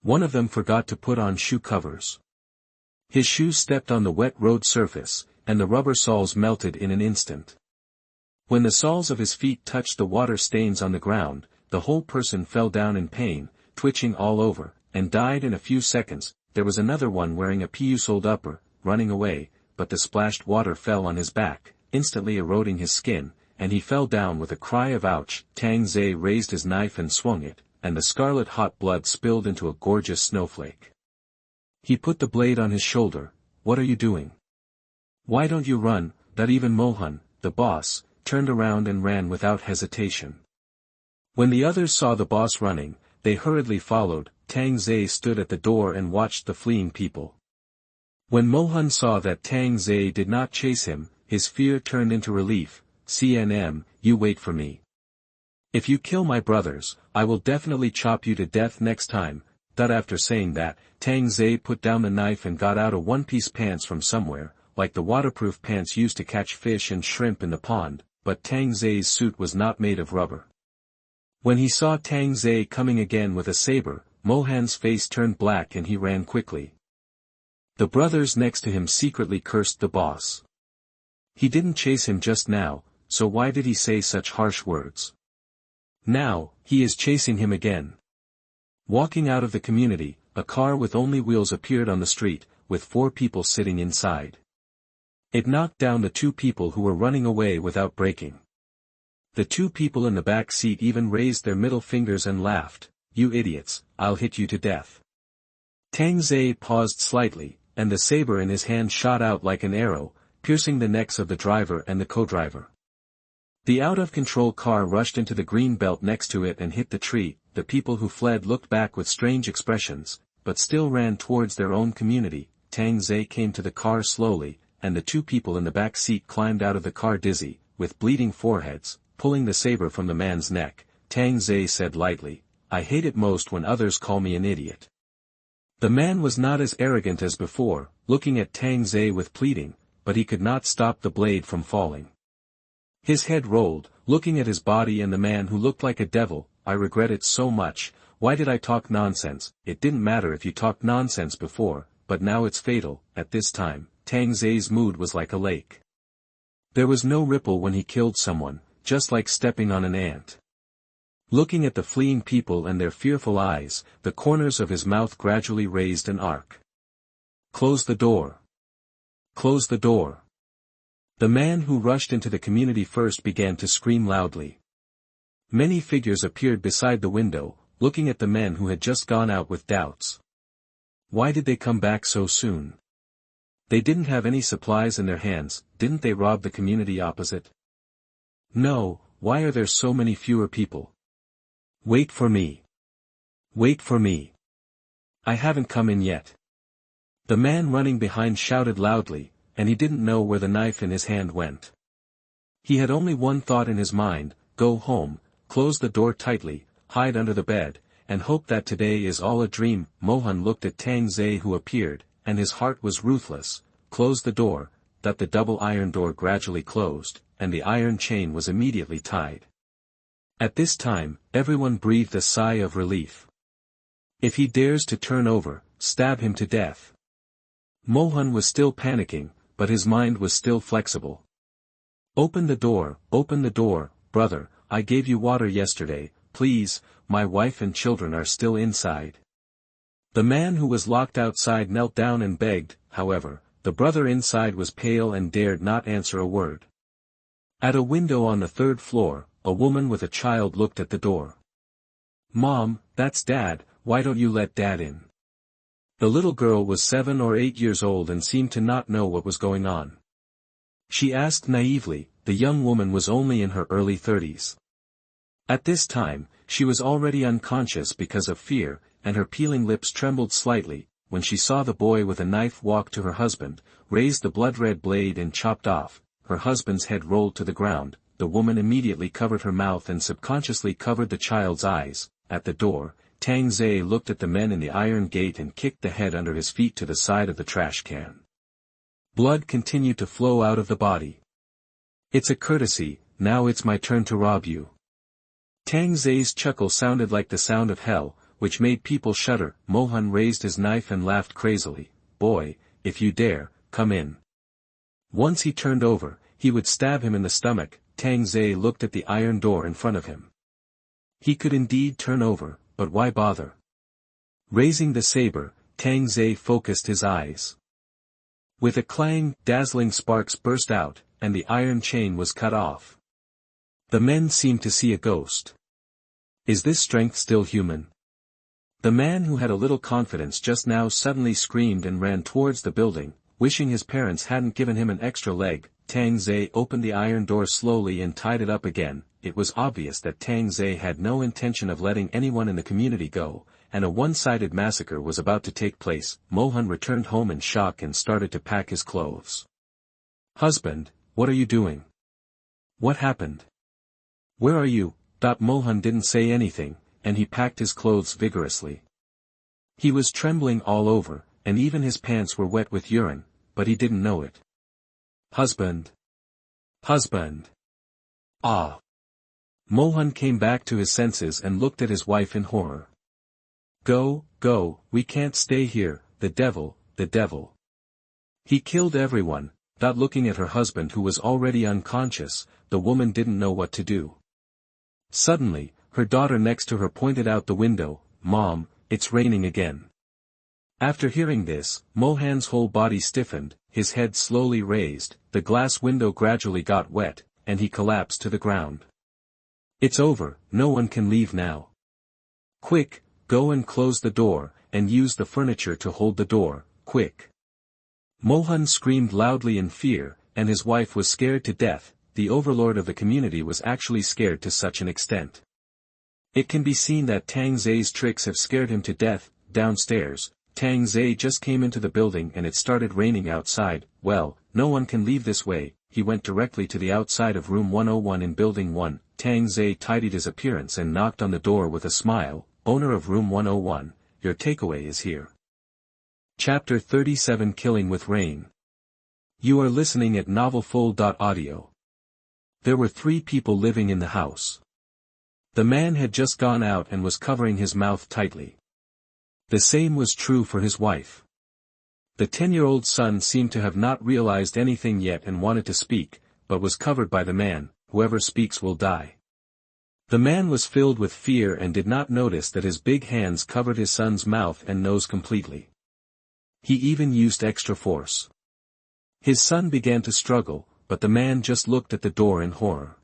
One of them forgot to put on shoe covers. His shoes stepped on the wet road surface, and the rubber soles melted in an instant. When the soles of his feet touched the water stains on the ground, the whole person fell down in pain, twitching all over, and died in a few seconds. There was another one wearing a pusoled upper, running away, but the splashed water fell on his back, instantly eroding his skin, and he fell down with a cry of ouch. Tang raised his knife and swung it, and the scarlet hot blood spilled into a gorgeous snowflake. He put the blade on his shoulder. What are you doing? Why don't you run? Even Mohan, the boss, turned around and ran without hesitation. When the others saw the boss running, they hurriedly followed. Tang stood at the door and watched the fleeing people. When Mohan saw that Tang did not chase him, his fear turned into relief. CNM, you wait for me. If you kill my brothers, I will definitely chop you to death next time. After saying that, Tang put down the knife and got out a one-piece pants from somewhere, like the waterproof pants used to catch fish and shrimp in the pond, but Tang Zay's suit was not made of rubber. When he saw Tang Zhe coming again with a saber, Mohan's face turned black and he ran quickly. The brothers next to him secretly cursed the boss. He didn't chase him just now, so why did he say such harsh words? Now, he is chasing him again. Walking out of the community, a car with only wheels appeared on the street, with 4 people sitting inside. It knocked down the 2 people who were running away without braking. The 2 people in the back seat even raised their middle fingers and laughed, "You idiots, I'll hit you to death." Tang Zhe paused slightly, and the saber in his hand shot out like an arrow, piercing the necks of the driver and the co-driver. The out-of-control car rushed into the green belt next to it and hit the tree. The people who fled looked back with strange expressions, but still ran towards their own community. Tang Zhe came to the car slowly, and the 2 people in the back seat climbed out of the car dizzy, with bleeding foreheads. Pulling the saber from the man's neck, Tang Zhe said lightly, "I hate it most when others call me an idiot." The man was not as arrogant as before, looking at Tang Zhe with pleading, but he could not stop the blade from falling. His head rolled, looking at his body and the man who looked like a devil. "I regret it so much. Why did I talk nonsense? It didn't matter if you talked nonsense before, but now it's fatal." At this time, Tang Zhe's mood was like a lake. There was no ripple when he killed someone, just like stepping on an ant. Looking at the fleeing people and their fearful eyes, the corners of his mouth gradually raised an arc. "Close the door. Close the door." The man who rushed into the community first began to scream loudly. Many figures appeared beside the window, looking at the men who had just gone out with doubts. Why did they come back so soon? They didn't have any supplies in their hands. Didn't they rob the community opposite? No, why are there so many fewer people? Wait for me. Wait for me. I haven't come in yet. The man running behind shouted loudly, and he didn't know where the knife in his hand went. He had only one thought in his mind: go home, close the door tightly, hide under the bed, and hope that today is all a dream. Mohan looked at Tang Zhe who appeared, and his heart was ruthless. Close the door. That the double iron door gradually closed, and the iron chain was immediately tied. At this time, everyone breathed a sigh of relief. If he dares to turn over, stab him to death. Mohan was still panicking, but his mind was still flexible. Open the door, brother, I gave you water yesterday, please, my wife and children are still inside. The man who was locked outside knelt down and begged. However, the brother inside was pale and dared not answer a word. At a window on the 3rd floor, a woman with a child looked at the door. "Mom, that's Dad, why don't you let Dad in?" The little girl was 7 or 8 years old and seemed to not know what was going on. She asked naively. The young woman was only in her early 30s. At this time, she was already unconscious because of fear, and her peeling lips trembled slightly. When she saw the boy with a knife walk to her husband, raised the blood-red blade and chopped off, her husband's head rolled to the ground, the woman immediately covered her mouth and subconsciously covered the child's eyes. At the door, Tang Zhe looked at the men in the iron gate and kicked the head under his feet to the side of the trash can. Blood continued to flow out of the body. "It's a courtesy, now it's my turn to rob you." Tang Zhe's chuckle sounded like the sound of hell, which made people shudder. Mohan raised his knife and laughed crazily. "Boy, if you dare, come in." Once he turned over, he would stab him in the stomach. Tang Zhe looked at the iron door in front of him. He could indeed turn over, but why bother? Raising the saber, Tang Zhe focused his eyes. With a clang, dazzling sparks burst out, and the iron chain was cut off. The men seemed to see a ghost. Is this strength still human? The man who had a little confidence just now suddenly screamed and ran towards the building, wishing his parents hadn't given him an extra leg. Tang Zhe opened the iron door slowly and tied it up again. It was obvious that Tang Zhe had no intention of letting anyone in the community go, and a one-sided massacre was about to take place. Mohan returned home in shock and started to pack his clothes. "Husband, what are you doing? What happened? Where are you?" Mohan didn't say anything, and he packed his clothes vigorously. He was trembling all over, and even his pants were wet with urine, but he didn't know it. "Husband! Husband! Ah!" Mohan came back to his senses and looked at his wife in horror. Go, go, we can't stay here, the devil, the devil. He killed everyone. Not looking at her husband who was already unconscious, the woman didn't know what to do. Suddenly, her daughter next to her pointed out the window, Mom, it's raining again. After hearing this, Mohan's whole body stiffened, his head slowly raised, the glass window gradually got wet, and he collapsed to the ground. It's over, no one can leave now. Quick, go and close the door, and use the furniture to hold the door, quick. Mohan screamed loudly in fear, and his wife was scared to death. The overlord of the community was actually scared to such an extent. It can be seen that Tang Zai's tricks have scared him to death. Downstairs, Tang Zai just came into the building and it started raining outside. Well, no one can leave this way. He went directly to the outside of room 101 in building 1. Tang Zai tidied his appearance and knocked on the door with a smile. Owner of room 101, your takeaway is here. Chapter 37 Killing with Rain. You are listening at novelfull.audio. There were 3 people living in the house. The man had just gone out and was covering his mouth tightly. The same was true for his wife. The 10-year-old son seemed to have not realized anything yet and wanted to speak, but was covered by the man. Whoever speaks will die. The man was filled with fear and did not notice that his big hands covered his son's mouth and nose completely. He even used extra force. His son began to struggle, but the man just looked at the door in horror.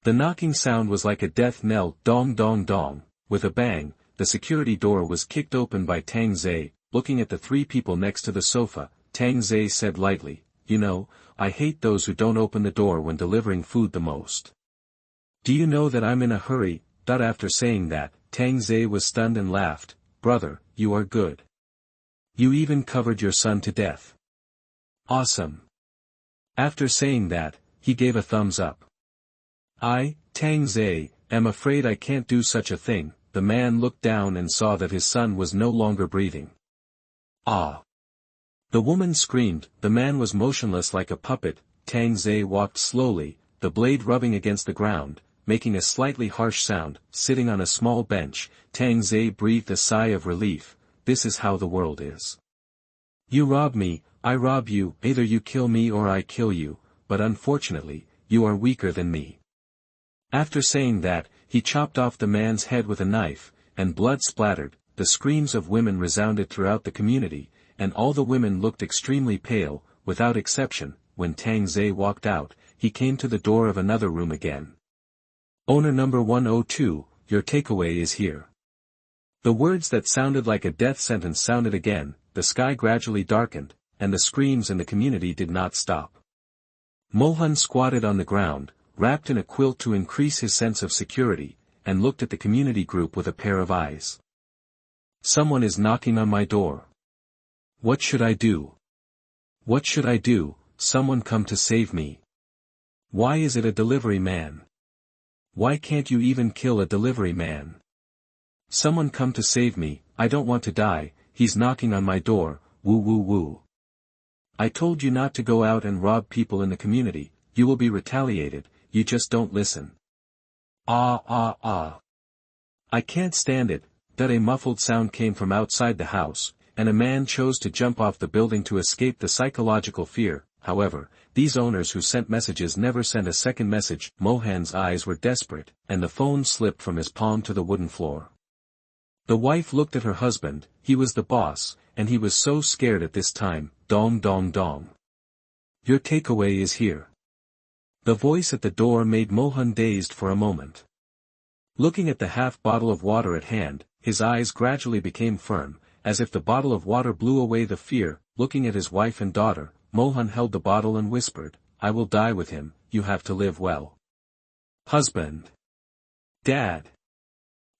The knocking sound was like a death knell, dong dong dong. With a bang, the security door was kicked open by Tang Zai. Looking at the 3 people next to the sofa, Tang Zai said lightly, You know, I hate those who don't open the door when delivering food the most. Do you know that I'm in a hurry? After saying that, Tang Zai was stunned and laughed. Brother, you are good. You even covered your son to death. Awesome. After saying that, he gave a thumbs up. I, Tang Zai, am afraid I can't do such a thing. The man looked down and saw that his son was no longer breathing. Ah! The woman screamed. The man was motionless like a puppet. Tang Zai walked slowly, the blade rubbing against the ground, making a slightly harsh sound. Sitting on a small bench, Tang Zai breathed a sigh of relief. This is how the world is. You rob me, I rob you, either you kill me or I kill you, but unfortunately, you are weaker than me. After saying that, he chopped off the man's head with a knife, and blood splattered. The screams of women resounded throughout the community, and all the women looked extremely pale, without exception. When Tang Zai walked out, he came to the door of another room again. Owner number 102, your takeaway is here. The words that sounded like a death sentence sounded again. The sky gradually darkened, and the screams in the community did not stop. Mohan squatted on the ground, wrapped in a quilt to increase his sense of security, and looked at the community group with a pair of eyes. Someone is knocking on my door. What should I do? What should I do? Someone come to save me. Why is it a delivery man? Why can't you even kill a delivery man? Someone come to save me, I don't want to die, he's knocking on my door, woo woo woo. I told you not to go out and rob people in the community, you will be retaliated, you just don't listen. Ah ah ah. I can't stand it. That a muffled sound came from outside the house, and a man chose to jump off the building to escape the psychological fear. However, these owners who sent messages never sent a second message. Mohan's eyes were desperate, and the phone slipped from his palm to the wooden floor. The wife looked at her husband. He was the boss, and he was so scared at this time. Dong dong dong. Your takeaway is here. The voice at the door made Mohan dazed for a moment. Looking at the half bottle of water at hand, his eyes gradually became firm, as if the bottle of water blew away the fear. Looking at his wife and daughter, Mohan held the bottle and whispered, I will die with him, you have to live well. Husband. Dad.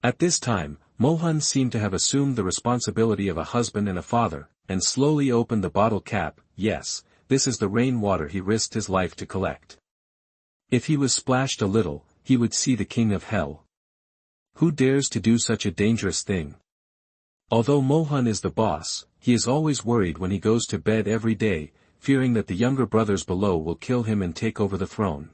At this time, Mohan seemed to have assumed the responsibility of a husband and a father, and slowly opened the bottle cap. Yes, this is the rain water he risked his life to collect. If he was splashed a little, he would see the king of hell. Who dares to do such a dangerous thing? Although Mohan is the boss, he is always worried when he goes to bed every day, fearing that the younger brothers below will kill him and take over the throne.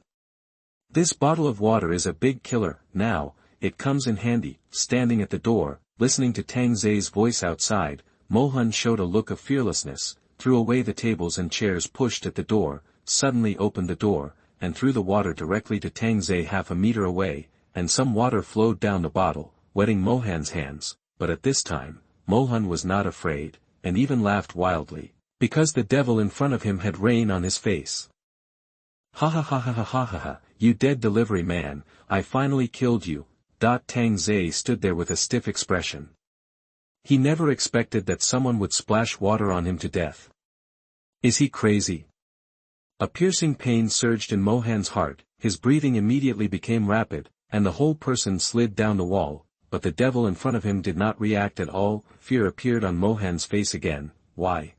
This bottle of water is a big killer. Now, it comes in handy. Standing at the door, listening to Tang Zai's voice outside, Mohan showed a look of fearlessness, threw away the tables and chairs pushed at the door, suddenly opened the door, and threw the water directly to Tang Zai half a meter away, and some water flowed down the bottle, wetting Mohan's hands, but at this time, Mohan was not afraid, and even laughed wildly, because the devil in front of him had rain on his face. Ha ha ha ha ha ha ha ha, you dead delivery man, I finally killed you. Tang Zai stood there with a stiff expression. He never expected that someone would splash water on him to death. Is he crazy? A piercing pain surged in Mohan's heart, his breathing immediately became rapid, and the whole person slid down the wall, but the devil in front of him did not react at all. Fear appeared on Mohan's face again. Why?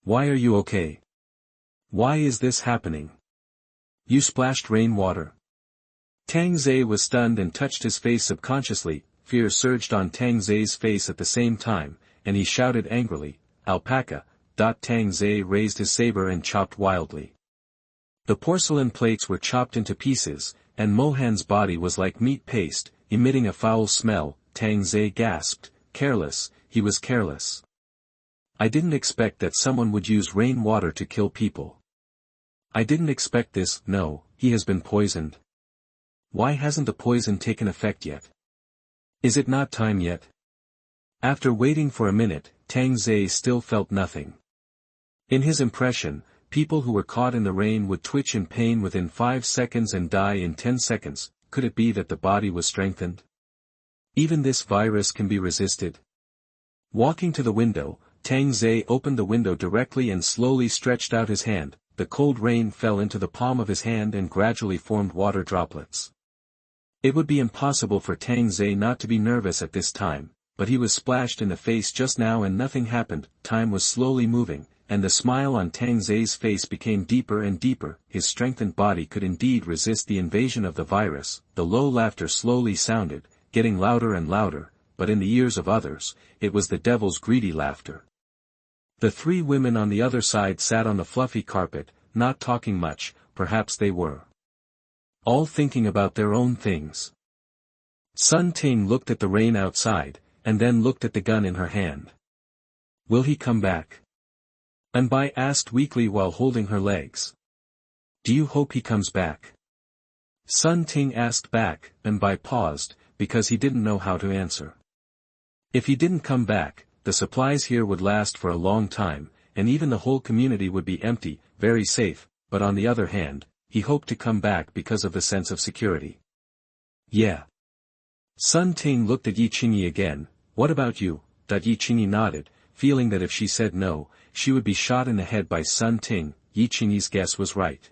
Why are you okay? Why is this happening? You splashed rainwater. Tang Zai was stunned and touched his face subconsciously. Fear surged on Tang Zai's face at the same time, and he shouted angrily, Alpaca! Tang Zai raised his saber and chopped wildly. The porcelain plates were chopped into pieces, and Mohan's body was like meat paste, emitting a foul smell. Tang Zai gasped, careless, he was careless. I didn't expect that someone would use rainwater to kill people. I didn't expect this. No, he has been poisoned. Why hasn't the poison taken effect yet? Is it not time yet? After waiting for a minute, Tang Zai still felt nothing. In his impression, people who were caught in the rain would twitch in pain within 5 seconds and die in 10 seconds. Could it be that the body was strengthened? Even this virus can be resisted. Walking to the window, Tang Zai opened the window directly and slowly stretched out his hand. The cold rain fell into the palm of his hand and gradually formed water droplets. It would be impossible for Tang Zai not to be nervous at this time, but he was splashed in the face just now and nothing happened. Time was slowly moving, and the smile on Tang Zai's face became deeper and deeper. His strengthened body could indeed resist the invasion of the virus. The low laughter slowly sounded, getting louder and louder, but in the ears of others, it was the devil's greedy laughter. The 3 women on the other side sat on the fluffy carpet, not talking much. Perhaps they were all thinking about their own things. Sun Ting looked at the rain outside, and then looked at the gun in her hand. Will he come back? Anbai asked weakly while holding her legs. Do you hope he comes back? Sun Ting asked back. Anbai paused, because he didn't know how to answer. If he didn't come back, the supplies here would last for a long time, and even the whole community would be empty, very safe, but on the other hand, he hoped to come back because of the sense of security. Yeah. Sun Ting looked at Yi Qingyi again. What about you? Yi Qingyi nodded, feeling that if she said no, she would be shot in the head by Sun Ting. Yi Qingyi's guess was right.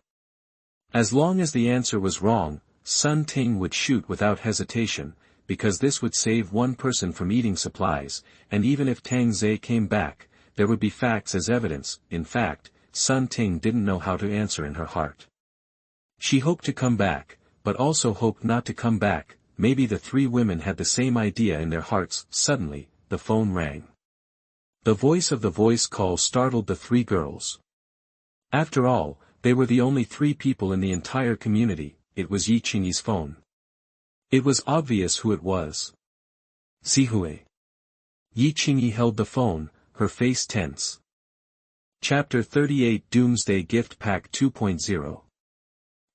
As long as the answer was wrong, Sun Ting would shoot without hesitation, because this would save one person from eating supplies, and even if Tang Zai came back, there would be facts as evidence. In fact, Sun Ting didn't know how to answer in her heart. She hoped to come back, but also hoped not to come back. Maybe the 3 women had the same idea in their hearts. Suddenly, the phone rang. The voice of the voice call startled the 3 girls. After all, they were the only 3 people in the entire community. It was Yi Qingyi's phone. It was obvious who it was. Zihue. Yi Qingyi held the phone, her face tense. Chapter 38 Doomsday Gift Pack 2.0.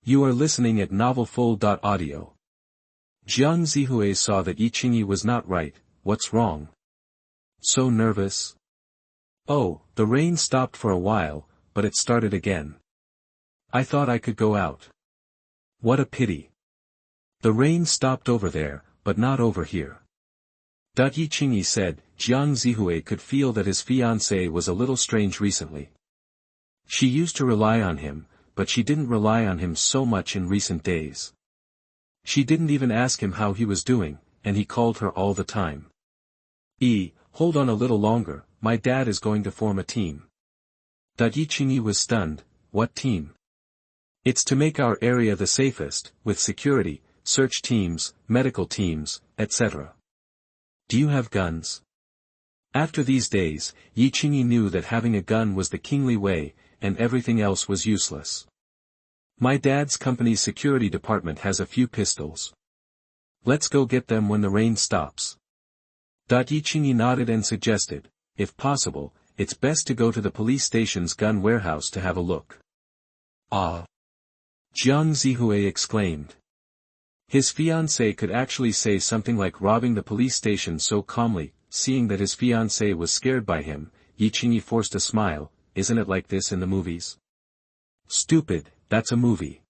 You are listening at novelfull.audio. Jiang Zihue saw that Yi Qingyi was not right. What's wrong? So nervous? Oh, the rain stopped for a while, but it started again. I thought I could go out. What a pity. The rain stopped over there, but not over here. Yi Qingyi said. Jiang Zihue could feel that his fiancé was a little strange recently. She used to rely on him, but she didn't rely on him so much in recent days. She didn't even ask him how he was doing, and he called her all the time. Hold on a little longer, my dad is going to form a team. Yi Qingyi was stunned. What team? It's to make our area the safest, with security, search teams, medical teams, etc. Do you have guns? After these days, Yi Qingyi knew that having a gun was the kingly way, and everything else was useless. My dad's company's security department has a few pistols. Let's go get them when the rain stops. Yi nodded and suggested, if possible, it's best to go to the police station's gun warehouse to have a look. Ah! Jiang Zihue exclaimed. His fiancée could actually say something like robbing the police station so calmly. Seeing that his fiancée was scared by him, Yi forced a smile. Isn't it like this in the movies? Stupid, that's a movie.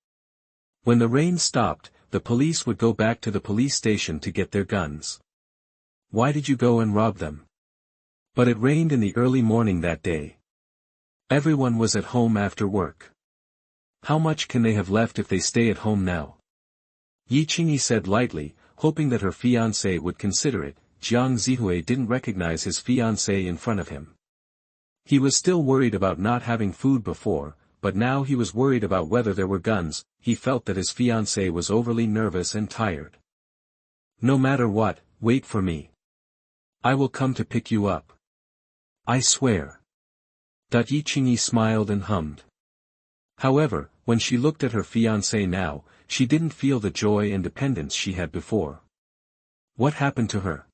When the rain stopped, the police would go back to the police station to get their guns. Why did you go and rob them? But it rained in the early morning that day. Everyone was at home after work. How much can they have left if they stay at home now? Yi said lightly, hoping that her fiancé would consider it. Jiang Zihue didn't recognize his fiancée in front of him. He was still worried about not having food before, but now he was worried about whether there were guns. He felt that his fiancée was overly nervous and tired. No matter what, wait for me. I will come to pick you up. I swear. Yi smiled and hummed. However, when she looked at her fiancé now, she didn't feel the joy and dependence she had before. What happened to her?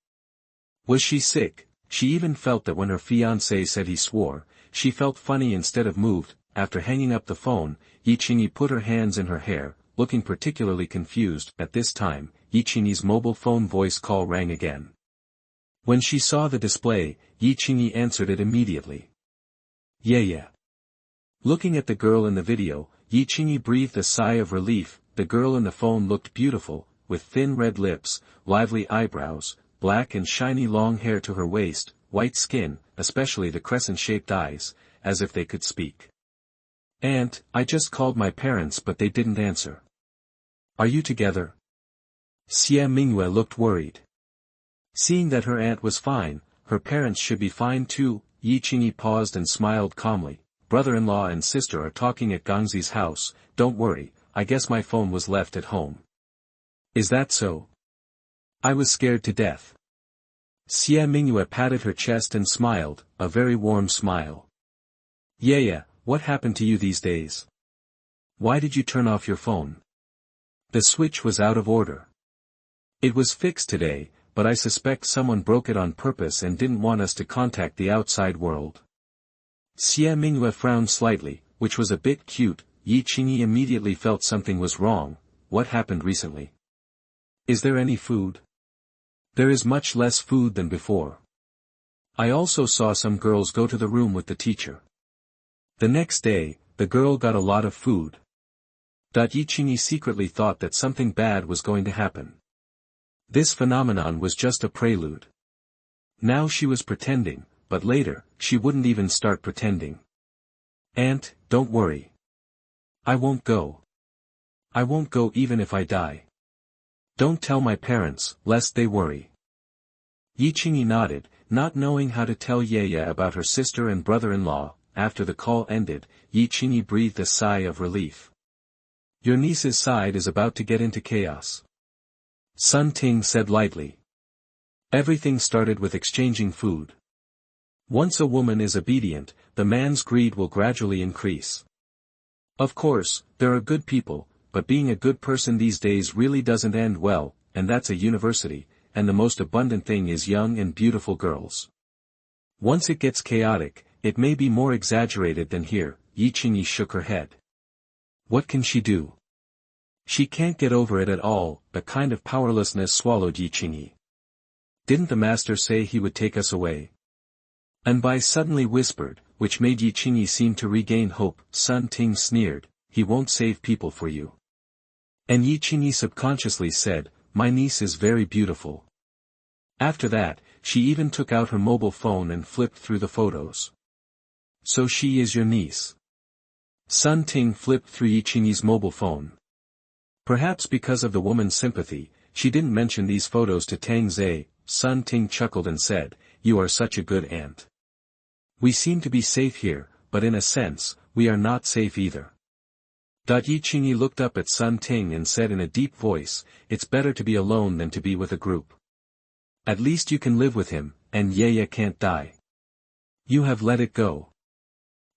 Was she sick? She even felt that when her fiancé said he swore, she felt funny instead of moved. After hanging up the phone, Yi put her hands in her hair, looking particularly confused. At this time, Yi's mobile phone voice call rang again. When she saw the display, Yi answered it immediately. Yeah. Looking at the girl in the video, Yi breathed a sigh of relief. The girl in the phone looked beautiful, with thin red lips, lively eyebrows, black and shiny long hair to her waist, white skin, especially the crescent-shaped eyes, as if they could speak. Aunt, I just called my parents but they didn't answer. Are you together? Xie Mingyue looked worried. Seeing that her aunt was fine, her parents should be fine too. Yi paused and smiled calmly. Brother-in-law and sister are talking at Gangzi's house. Don't worry, I guess my phone was left at home. Is that so? I was scared to death. Xie Mingyue patted her chest and smiled, a very warm smile. Yeah, what happened to you these days? Why did you turn off your phone? The switch was out of order. It was fixed today, but I suspect someone broke it on purpose and didn't want us to contact the outside world. Xie Mingyue frowned slightly, which was a bit cute. Yi immediately felt something was wrong. What happened recently? Is there any food? There is much less food than before. I also saw some girls go to the room with the teacher. The next day, the girl got a lot of food. Yi secretly thought that something bad was going to happen. This phenomenon was just a prelude. Now she was pretending, but later, she wouldn't even start pretending. Aunt, don't worry. I won't go. I won't go even if I die. Don't tell my parents, lest they worry. Yi nodded, not knowing how to tell Yaya about her sister and brother-in-law. After the call ended, Yi breathed a sigh of relief. Your niece's side is about to get into chaos. Sun Ting said lightly. Everything started with exchanging food. Once a woman is obedient, the man's greed will gradually increase. Of course, there are good people, but being a good person these days really doesn't end well, and that's a university, and the most abundant thing is young and beautiful girls. Once it gets chaotic, it may be more exaggerated than here. Yi shook her head. What can she do? She can't get over it at all. A kind of powerlessness swallowed Yi. Didn't the master say he would take us away? Anbai suddenly whispered, which made Yi seem to regain hope. Sun Ting sneered, he won't save people for you. And Yi subconsciously said, my niece is very beautiful. After that, she even took out her mobile phone and flipped through the photos. So she is your niece. Sun Ting flipped through Yi's mobile phone. Perhaps because of the woman's sympathy, she didn't mention these photos to Tang Zhe. Sun Ting chuckled and said, you are such a good aunt. We seem to be safe here, but in a sense, we are not safe either. Yi looked up at Sun Ting and said in a deep voice, it's better to be alone than to be with a group. At least you can live with him, and Yaya can't die. You have let it go.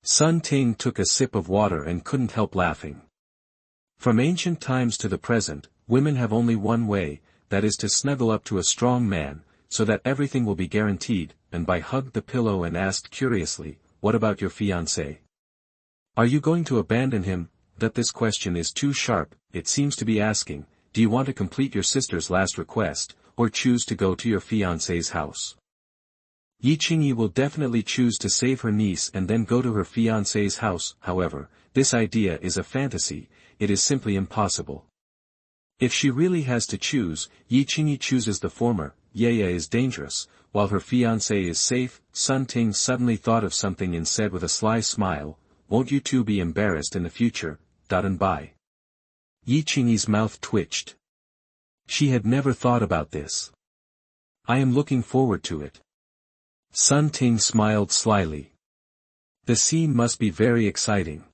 Sun Ting took a sip of water and couldn't help laughing. From ancient times to the present, women have only one way, that is to snuggle up to a strong man, so that everything will be guaranteed, and Bai hugged the pillow and asked curiously, "What about your fiancé? Are you going to abandon him?" That this question is too sharp, it seems to be asking, do you want to complete your sister's last request, or choose to go to your fiancé's house? Yi Qingyi will definitely choose to save her niece and then go to her fiancé's house. However, this idea is a fantasy, it is simply impossible. If she really has to choose, Yi Qingyi chooses the former. Yaya is dangerous, while her fiancé is safe. Sun Ting suddenly thought of something and said with a sly smile, "Won't you two be embarrassed in the future, and Bai?" Yi Qingyi's mouth twitched. She had never thought about this. "I am looking forward to it." Sun Ting smiled slyly. "The scene must be very exciting."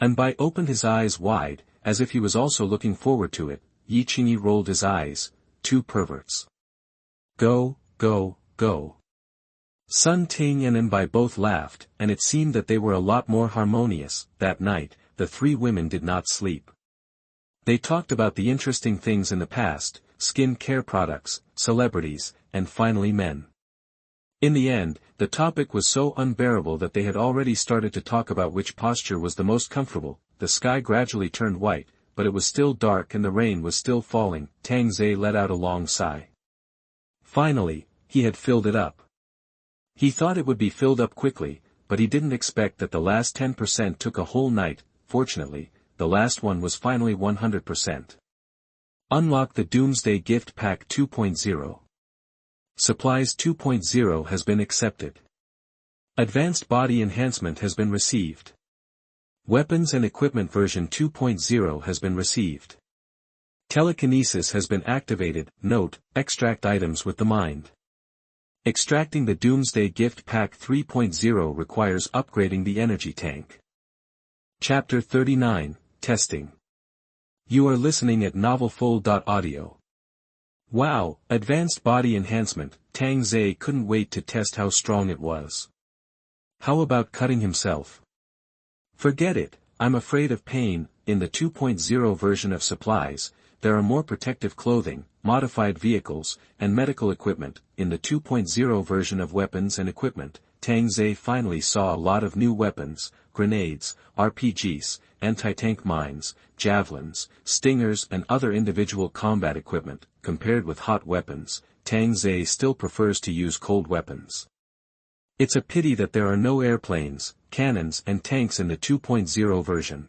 Anbai opened his eyes wide, as if he was also looking forward to it. Yi Qingyi rolled his eyes. Two perverts. Go, go, go. Sun Ting and Anbai both laughed, and it seemed that they were a lot more harmonious. That night, the three women did not sleep. They talked about the interesting things in the past, skin care products, celebrities, and finally men. In the end, the topic was so unbearable that they had already started to talk about which posture was the most comfortable. The sky gradually turned white, but it was still dark and the rain was still falling. Tang let out a long sigh. Finally, he had filled it up. He thought it would be filled up quickly, but he didn't expect that the last 10% took a whole night. Fortunately, the last one was finally 100%. Unlock the Doomsday Gift Pack 2.0. Supplies 2.0 has been accepted. Advanced Body Enhancement has been received. Weapons and Equipment version 2.0 has been received. Telekinesis has been activated. Note, extract items with the mind. Extracting the Doomsday Gift Pack 3.0 requires upgrading the energy tank. Chapter 39, Testing. You are listening at novelfull.audio. Wow, advanced body enhancement. Tang couldn't wait to test how strong it was. How about cutting himself? Forget it, I'm afraid of pain. In the 2.0 version of supplies, there are more protective clothing, modified vehicles, and medical equipment. In the 2.0 version of weapons and equipment, Tang finally saw a lot of new weapons, grenades, RPGs, anti-tank mines, javelins, stingers and other individual combat equipment. Compared with hot weapons, Tang still prefers to use cold weapons. It's a pity that there are no airplanes, cannons and tanks in the 2.0 version.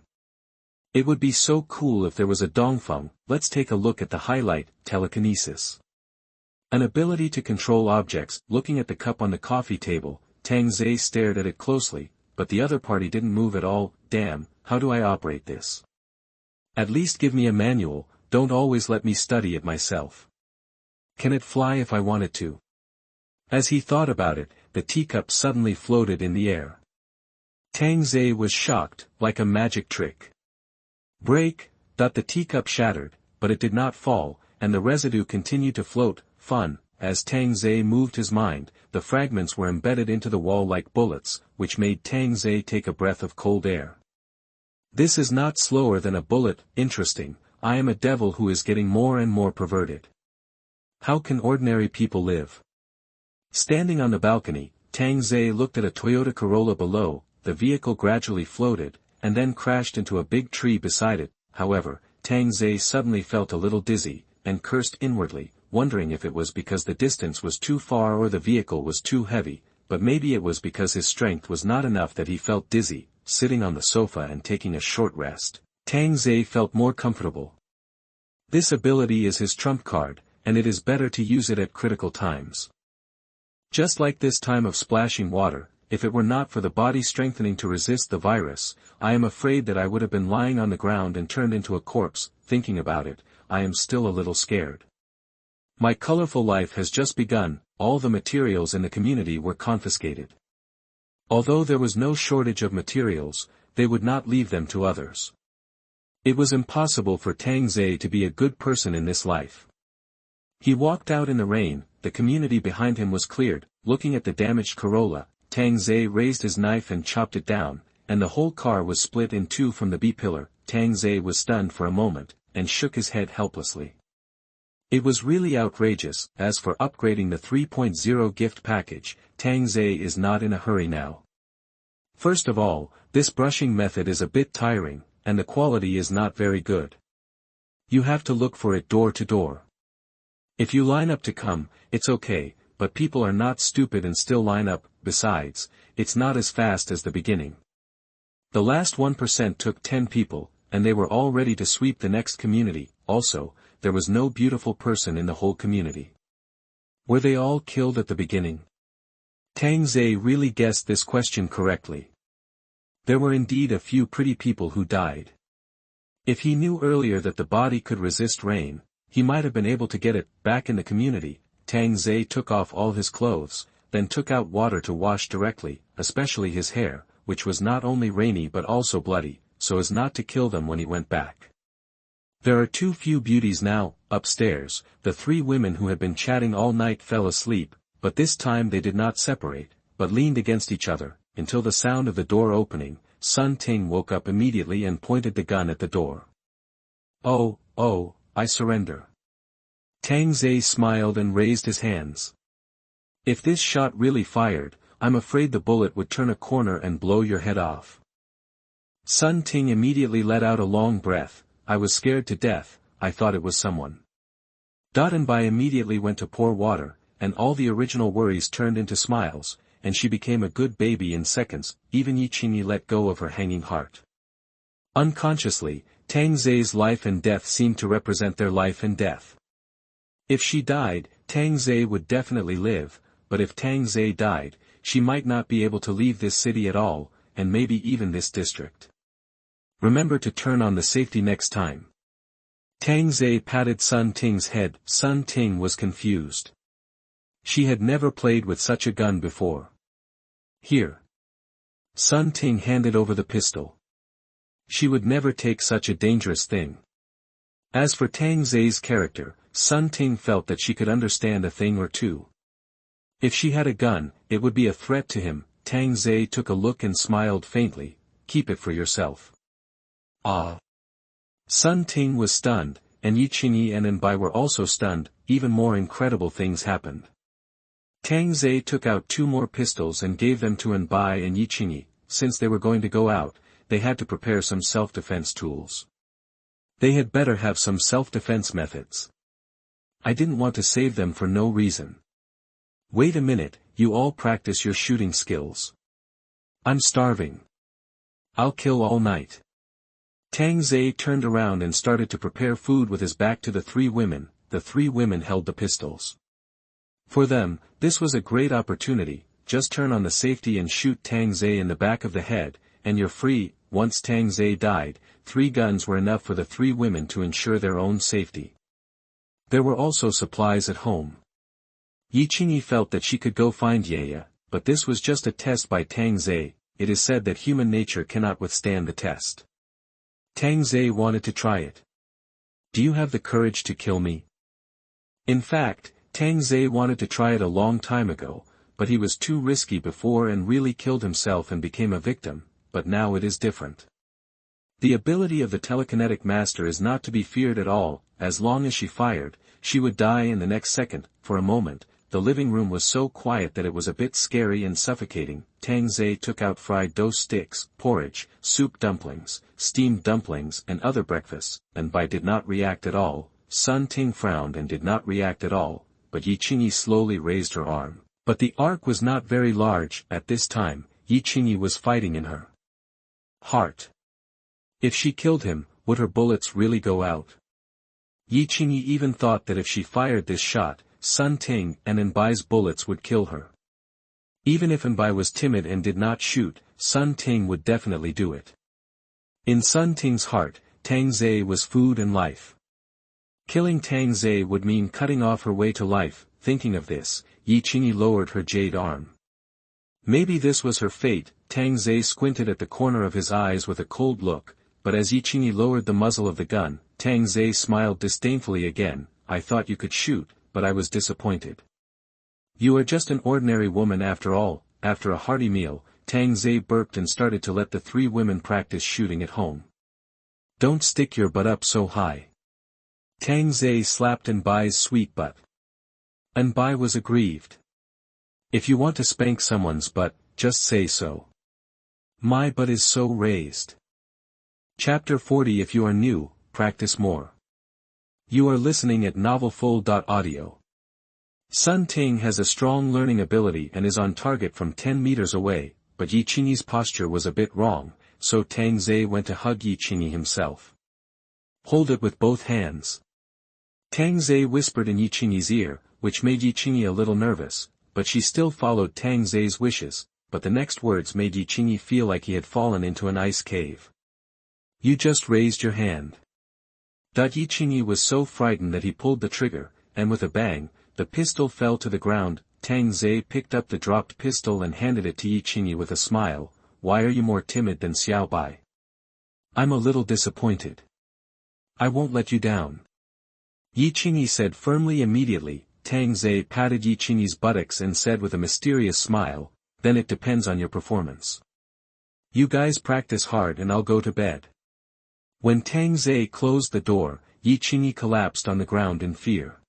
It would be so cool if there was a Dongfeng. Let's take a look at the highlight, telekinesis. An ability to control objects. Looking at the cup on the coffee table, Tang stared at it closely, but the other party didn't move at all. Damn, how do I operate this? At least give me a manual, don't always let me study it myself. Can it fly if I want it to? As he thought about it, the teacup suddenly floated in the air. Tang was shocked, like a magic trick. Break, the teacup shattered, but it did not fall, and the residue continued to float. Fun. As Tang moved his mind, the fragments were embedded into the wall like bullets, which made Tang take a breath of cold air. This is not slower than a bullet. Interesting, I am a devil who is getting more and more perverted. How can ordinary people live? Standing on the balcony, Tang looked at a Toyota Corolla below. The vehicle gradually floated, and then crashed into a big tree beside it. However, Tang suddenly felt a little dizzy, and cursed inwardly, wondering if it was because the distance was too far or the vehicle was too heavy, but maybe it was because his strength was not enough that he felt dizzy. Sitting on the sofa and taking a short rest, Tang felt more comfortable. This ability is his trump card, and it is better to use it at critical times. Just like this time of splashing water, if it were not for the body strengthening to resist the virus, I am afraid that I would have been lying on the ground and turned into a corpse. Thinking about it, I am still a little scared. My colorful life has just begun. All the materials in the community were confiscated. Although there was no shortage of materials, they would not leave them to others. It was impossible for Tang to be a good person in this life. He walked out in the rain. The community behind him was cleared. Looking at the damaged Corolla, Tang raised his knife and chopped it down, and the whole car was split in two from the B-pillar. Tang Zhe was stunned for a moment, and shook his head helplessly. It was really outrageous. As for upgrading the 3.0 gift package, Tang Zhe is not in a hurry now. First of all, this brushing method is a bit tiring, and the quality is not very good. You have to look for it door to door. If you line up to come, it's okay, but people are not stupid and still line up. Besides, it's not as fast as the beginning. The last 1% took 10 people, and they were all ready to sweep the next community. Also, there was no beautiful person in the whole community. Were they all killed at the beginning? Tang Zhe really guessed this question correctly. There were indeed a few pretty people who died. If he knew earlier that the body could resist rain, he might have been able to get it back in the community. Tang Zhe took off all his clothes, then took out water to wash directly, especially his hair, which was not only rainy but also bloody, so as not to kill them when he went back. There are too few beauties now. Upstairs, the three women who had been chatting all night fell asleep, but this time they did not separate, but leaned against each other, until the sound of the door opening. Sun Ting woke up immediately and pointed the gun at the door. Oh, I surrender. Tang Zhe smiled and raised his hands. If this shot really fired, I'm afraid the bullet would turn a corner and blow your head off. Sun Ting immediately let out a long breath. I was scared to death. I thought it was someone. And Bai immediately went to pour water, and all the original worries turned into smiles, and she became a good baby in seconds. Even Yi Qingyi let go of her hanging heart. Unconsciously, Tang Zhe's life and death seemed to represent their life and death. If she died, Tang Zhe would definitely live, but if Tang Zhe died, she might not be able to leave this city at all, and maybe even this district. Remember to turn on the safety next time. Tang Zhe patted Sun Ting's head. Sun Ting was confused. She had never played with such a gun before. Here. Sun Ting handed over the pistol. She would never take such a dangerous thing. As for Tang Zhe's character, Sun Ting felt that she could understand a thing or two. If she had a gun, it would be a threat to him. Tang Zhe took a look and smiled faintly. Keep it for yourself. Ah. Sun Ting was stunned, and Yi Qingyi and Bai were also stunned. Even more incredible things happened. Tang Zhe took out 2 more pistols and gave them to Bai and Yi Qingyi. Since they were going to go out, they had to prepare some self-defense tools. They had better have some self-defense methods. I didn't want to save them for no reason. Wait a minute, you all practice your shooting skills. I'm starving. I'll kill all night. Tang Zhe turned around and started to prepare food with his back to the 3 women. The 3 women held the pistols. For them, this was a great opportunity. Just turn on the safety and shoot Tang Zhe in the back of the head, and you're free. Once Tang Zhe died, 3 guns were enough for the 3 women to ensure their own safety. There were also supplies at home. Yi Qingyi felt that she could go find Yeya, but this was just a test by Tang Zhe. It is said that human nature cannot withstand the test. Tang Zhe wanted to try it. Do you have the courage to kill me? In fact, Tang Zhe wanted to try it a long time ago, but he was too risky before and really killed himself and became a victim, but now it is different. The ability of the telekinetic master is not to be feared at all. As long as she fired, she would die in the next second. For a moment, the living room was so quiet that it was a bit scary and suffocating. Tang Zhe took out fried dough sticks, porridge, soup dumplings, steamed dumplings and other breakfasts, and Bai did not react at all. Sun Ting frowned and did not react at all, but Yi Qingyi slowly raised her arm. But the arc was not very large. At this time, Yi Qingyi was fighting in her heart. If she killed him, would her bullets really go out? Yi Qingyi even thought that if she fired this shot, Sun Ting and Bai's bullets would kill her. Even if Bai was timid and did not shoot, Sun Ting would definitely do it. In Sun Ting's heart, Tang Zhe was food and life. Killing Tang Zhe would mean cutting off her way to life. Thinking of this, Yi Qingyi lowered her jade arm. Maybe this was her fate. Tang Zhe squinted at the corner of his eyes with a cold look, but as Yi Qingyi lowered the muzzle of the gun, Tang Zhe smiled disdainfully again. I thought you could shoot, but I was disappointed. You are just an ordinary woman after all. After a hearty meal, Tang Zhe burped and started to let the 3 women practice shooting at home. Don't stick your butt up so high. Tang Zai slapped Anbai's sweet butt. Anbai was aggrieved. If you want to spank someone's butt, just say so. My butt is so raised. Chapter 40. If you are new, practice more. You are listening at novelfull.audio. Sun Ting has a strong learning ability and is on target from 10 meters away, but Yi Qingyi's posture was a bit wrong, so Tang Zai went to hug Yi Qingyi himself. Hold it with both hands. Tang Zai whispered in Yi Qingyi's ear, which made Yi Qingyi a little nervous, but she still followed Tang Zai's wishes, but the next words made Yi Qingyi feel like he had fallen into an ice cave. You just raised your hand. Yi Qingyi was so frightened that he pulled the trigger, and with a bang, the pistol fell to the ground. Tang Zai picked up the dropped pistol and handed it to Yi Qingyi with a smile. Why are you more timid than Xiao Bai? I'm a little disappointed. I won't let you down. Yi Qingyi said firmly. Immediately, Tang Zai patted Yi Qingyi's buttocks and said with a mysterious smile, then it depends on your performance. You guys practice hard and I'll go to bed. When Tang Zai closed the door, Yi Qingyi collapsed on the ground in fear.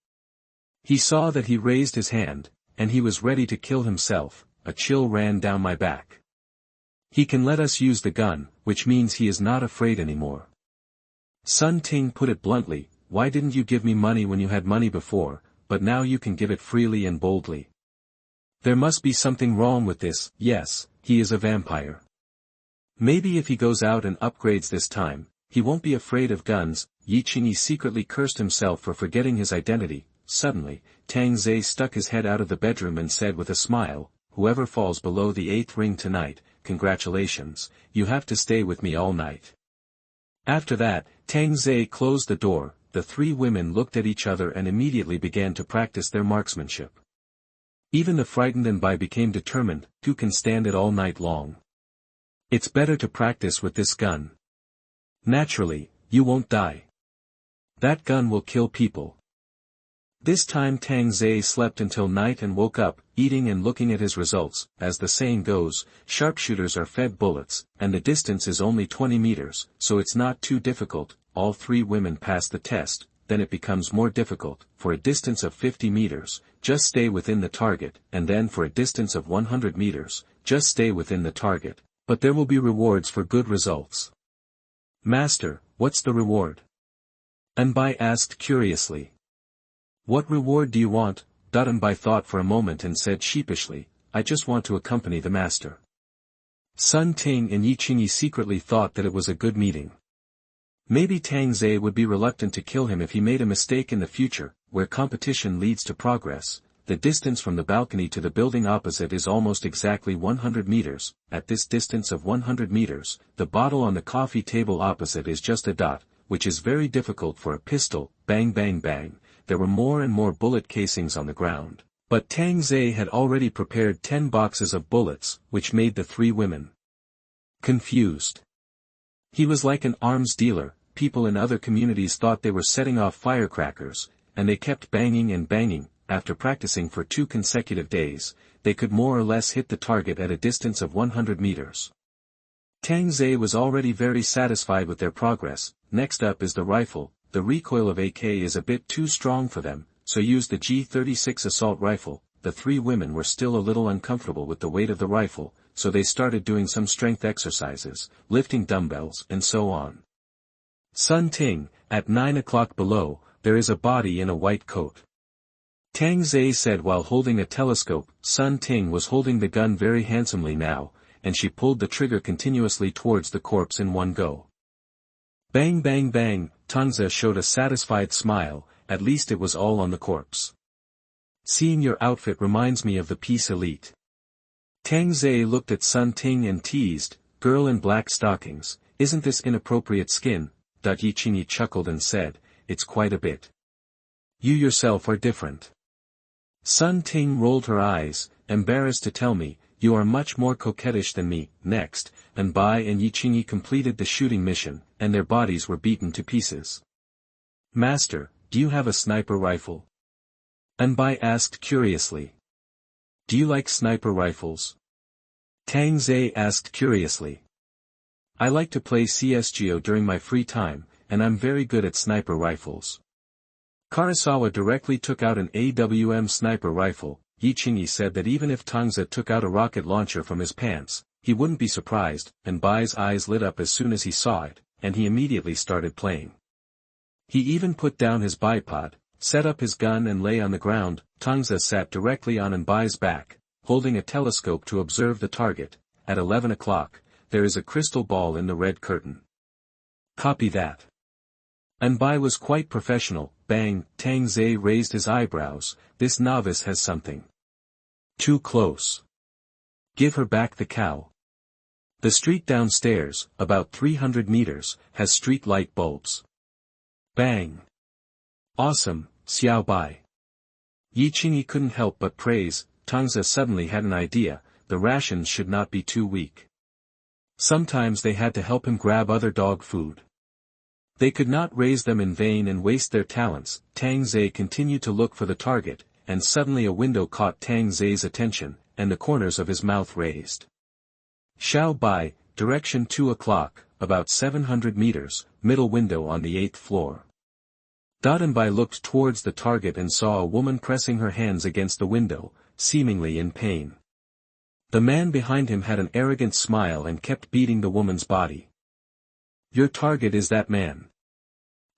He saw that he raised his hand, and he was ready to kill himself. A chill ran down my back. He can let us use the gun, which means he is not afraid anymore. Sun Ting put it bluntly, why didn't you give me money when you had money before, but now you can give it freely and boldly? There must be something wrong with this. Yes, he is a vampire. Maybe if he goes out and upgrades this time, he won't be afraid of guns. Yi Qingyi secretly cursed himself for forgetting his identity. Suddenly, Tang Zai stuck his head out of the bedroom and said with a smile, whoever falls below the 8th ring tonight, congratulations, you have to stay with me all night. After that, Tang Zai closed the door. The three women looked at each other and immediately began to practice their marksmanship. Even the frightened Anbai became determined. Who can stand it all night long? It's better to practice with this gun. Naturally, you won't die. That gun will kill people. This time Tang Zai slept until night and woke up, eating and looking at his results. As the saying goes, sharpshooters are fed bullets, and the distance is only 20 meters, so it's not too difficult. All three women passed the test. Then it becomes more difficult. For a distance of 50 meters, just stay within the target, and then for a distance of 100 meters, just stay within the target. But there will be rewards for good results. Master, what's the reward? Anbai asked curiously. What reward do you want? Anbai thought for a moment and said sheepishly, I just want to accompany the master. Sun Ting and Yi Qingyi secretly thought that it was a good meeting. Maybe Tang Zai would be reluctant to kill him if he made a mistake in the future. Where competition leads to progress, the distance from the balcony to the building opposite is almost exactly 100 meters. At this distance of 100 meters, the bottle on the coffee table opposite is just a dot, which is very difficult for a pistol. Bang bang bang. There were more and more bullet casings on the ground, but Tang Zai had already prepared 10 boxes of bullets, which made the three women confused. He was like an arms dealer. People in other communities thought they were setting off firecrackers, and they kept banging and banging. After practicing for 2 consecutive days, they could more or less hit the target at a distance of 100 meters. Tang Zai was already very satisfied with their progress. Next up is the rifle. The recoil of AK is a bit too strong for them, so use the G36 assault rifle. The three women were still a little uncomfortable with the weight of the rifle, so they started doing some strength exercises, lifting dumbbells and so on. Sun Ting, at 9 o'clock below, there is a body in a white coat. Tang Zai said while holding a telescope. Sun Ting was holding the gun very handsomely now, and she pulled the trigger continuously towards the corpse in one go. Bang bang bang. Tangza showed a satisfied smile. At least it was all on the corpse. Seeing your outfit reminds me of the Peace Elite. Tang Zai looked at Sun Ting and teased, girl in black stockings, isn't this inappropriate skin? Yi Qingyi chuckled and said, it's quite a bit. You yourself are different. Sun Ting rolled her eyes, embarrassed to tell me, you are much more coquettish than me. Next, Anbai and Yi Qingyi completed the shooting mission, and their bodies were beaten to pieces. Master, do you have a sniper rifle? Anbai asked curiously. Do you like sniper rifles? Tang Zai asked curiously. I like to play CSGO during my free time, and I'm very good at sniper rifles. Karasawa directly took out an AWM sniper rifle. Yi Qingyi said that even if Tangza took out a rocket launcher from his pants, he wouldn't be surprised, and Bai's eyes lit up as soon as he saw it, and he immediately started playing. He even put down his bipod, set up his gun and lay on the ground. Tangza sat directly on Anbai's back, holding a telescope to observe the target. At 11 o'clock, there is a crystal ball in the red curtain. Copy that. Anbai was quite professional. Bang, Tang Zhe raised his eyebrows. This novice has something. Too close. Give her back the cow. The street downstairs, about 300 meters, has street light bulbs. Bang. Awesome, Xiao Bai. Yi Qingyi couldn't help but praise. Tangza suddenly had an idea. The rations should not be too weak. Sometimes they had to help him grab other dog food. They could not raise them in vain and waste their talents. Tang Zhe continued to look for the target, and suddenly a window caught Tang Zhe's attention, and the corners of his mouth raised. Xiao Bai, direction 2 o'clock, about 700 meters, middle window on the 8th floor. Anbai looked towards the target and saw a woman pressing her hands against the window, seemingly in pain. The man behind him had an arrogant smile and kept beating the woman's body. Your target is that man.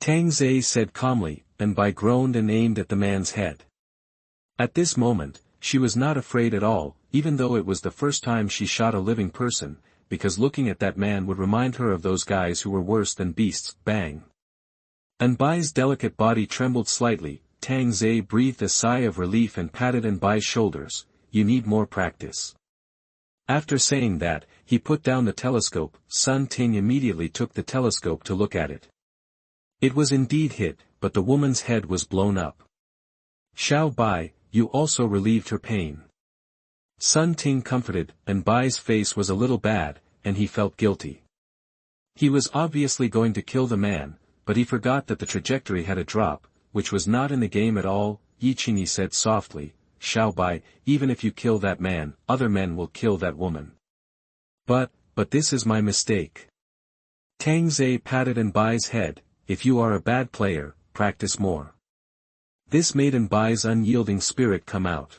Tang Zhe said calmly, and Bai groaned and aimed at the man's head. At this moment, she was not afraid at all, even though it was the first time she shot a living person, because looking at that man would remind her of those guys who were worse than beasts. Bang. Anbai's delicate body trembled slightly. Tang Zhe breathed a sigh of relief and patted Anbai's shoulders. You need more practice. After saying that, he put down the telescope. Sun Ting immediately took the telescope to look at it. It was indeed hit, but the woman's head was blown up. Xiao Bai, you also relieved her pain. Sun Ting comforted. Anbai's face was a little bad, and he felt guilty. He was obviously going to kill the man, but he forgot that the trajectory had a drop, which was not in the game at all. Yi Qingyi said softly, Xiao Bai, even if you kill that man, other men will kill that woman. But this is my mistake. Tang Zhe patted Anbai's head. If you are a bad player, practice more. This made Anbai's unyielding spirit come out.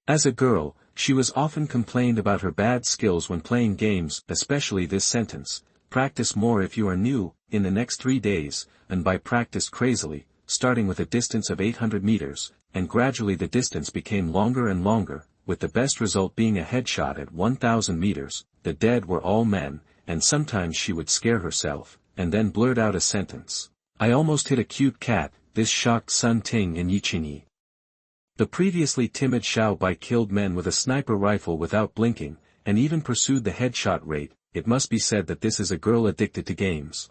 As a girl, she was often complained about her bad skills when playing games, especially this sentence, practice more if you are new. In the next 3 days, Anbai practiced crazily, starting with a distance of 800 meters, and gradually the distance became longer and longer, with the best result being a headshot at 1,000 meters. The dead were all men, and sometimes she would scare herself, and then blurt out a sentence. I almost hit a cute cat. This shocked Sun Ting and Yi Qingyi. The previously timid Xiao Bai killed men with a sniper rifle without blinking, and even pursued the headshot rate. It must be said that this is a girl addicted to games.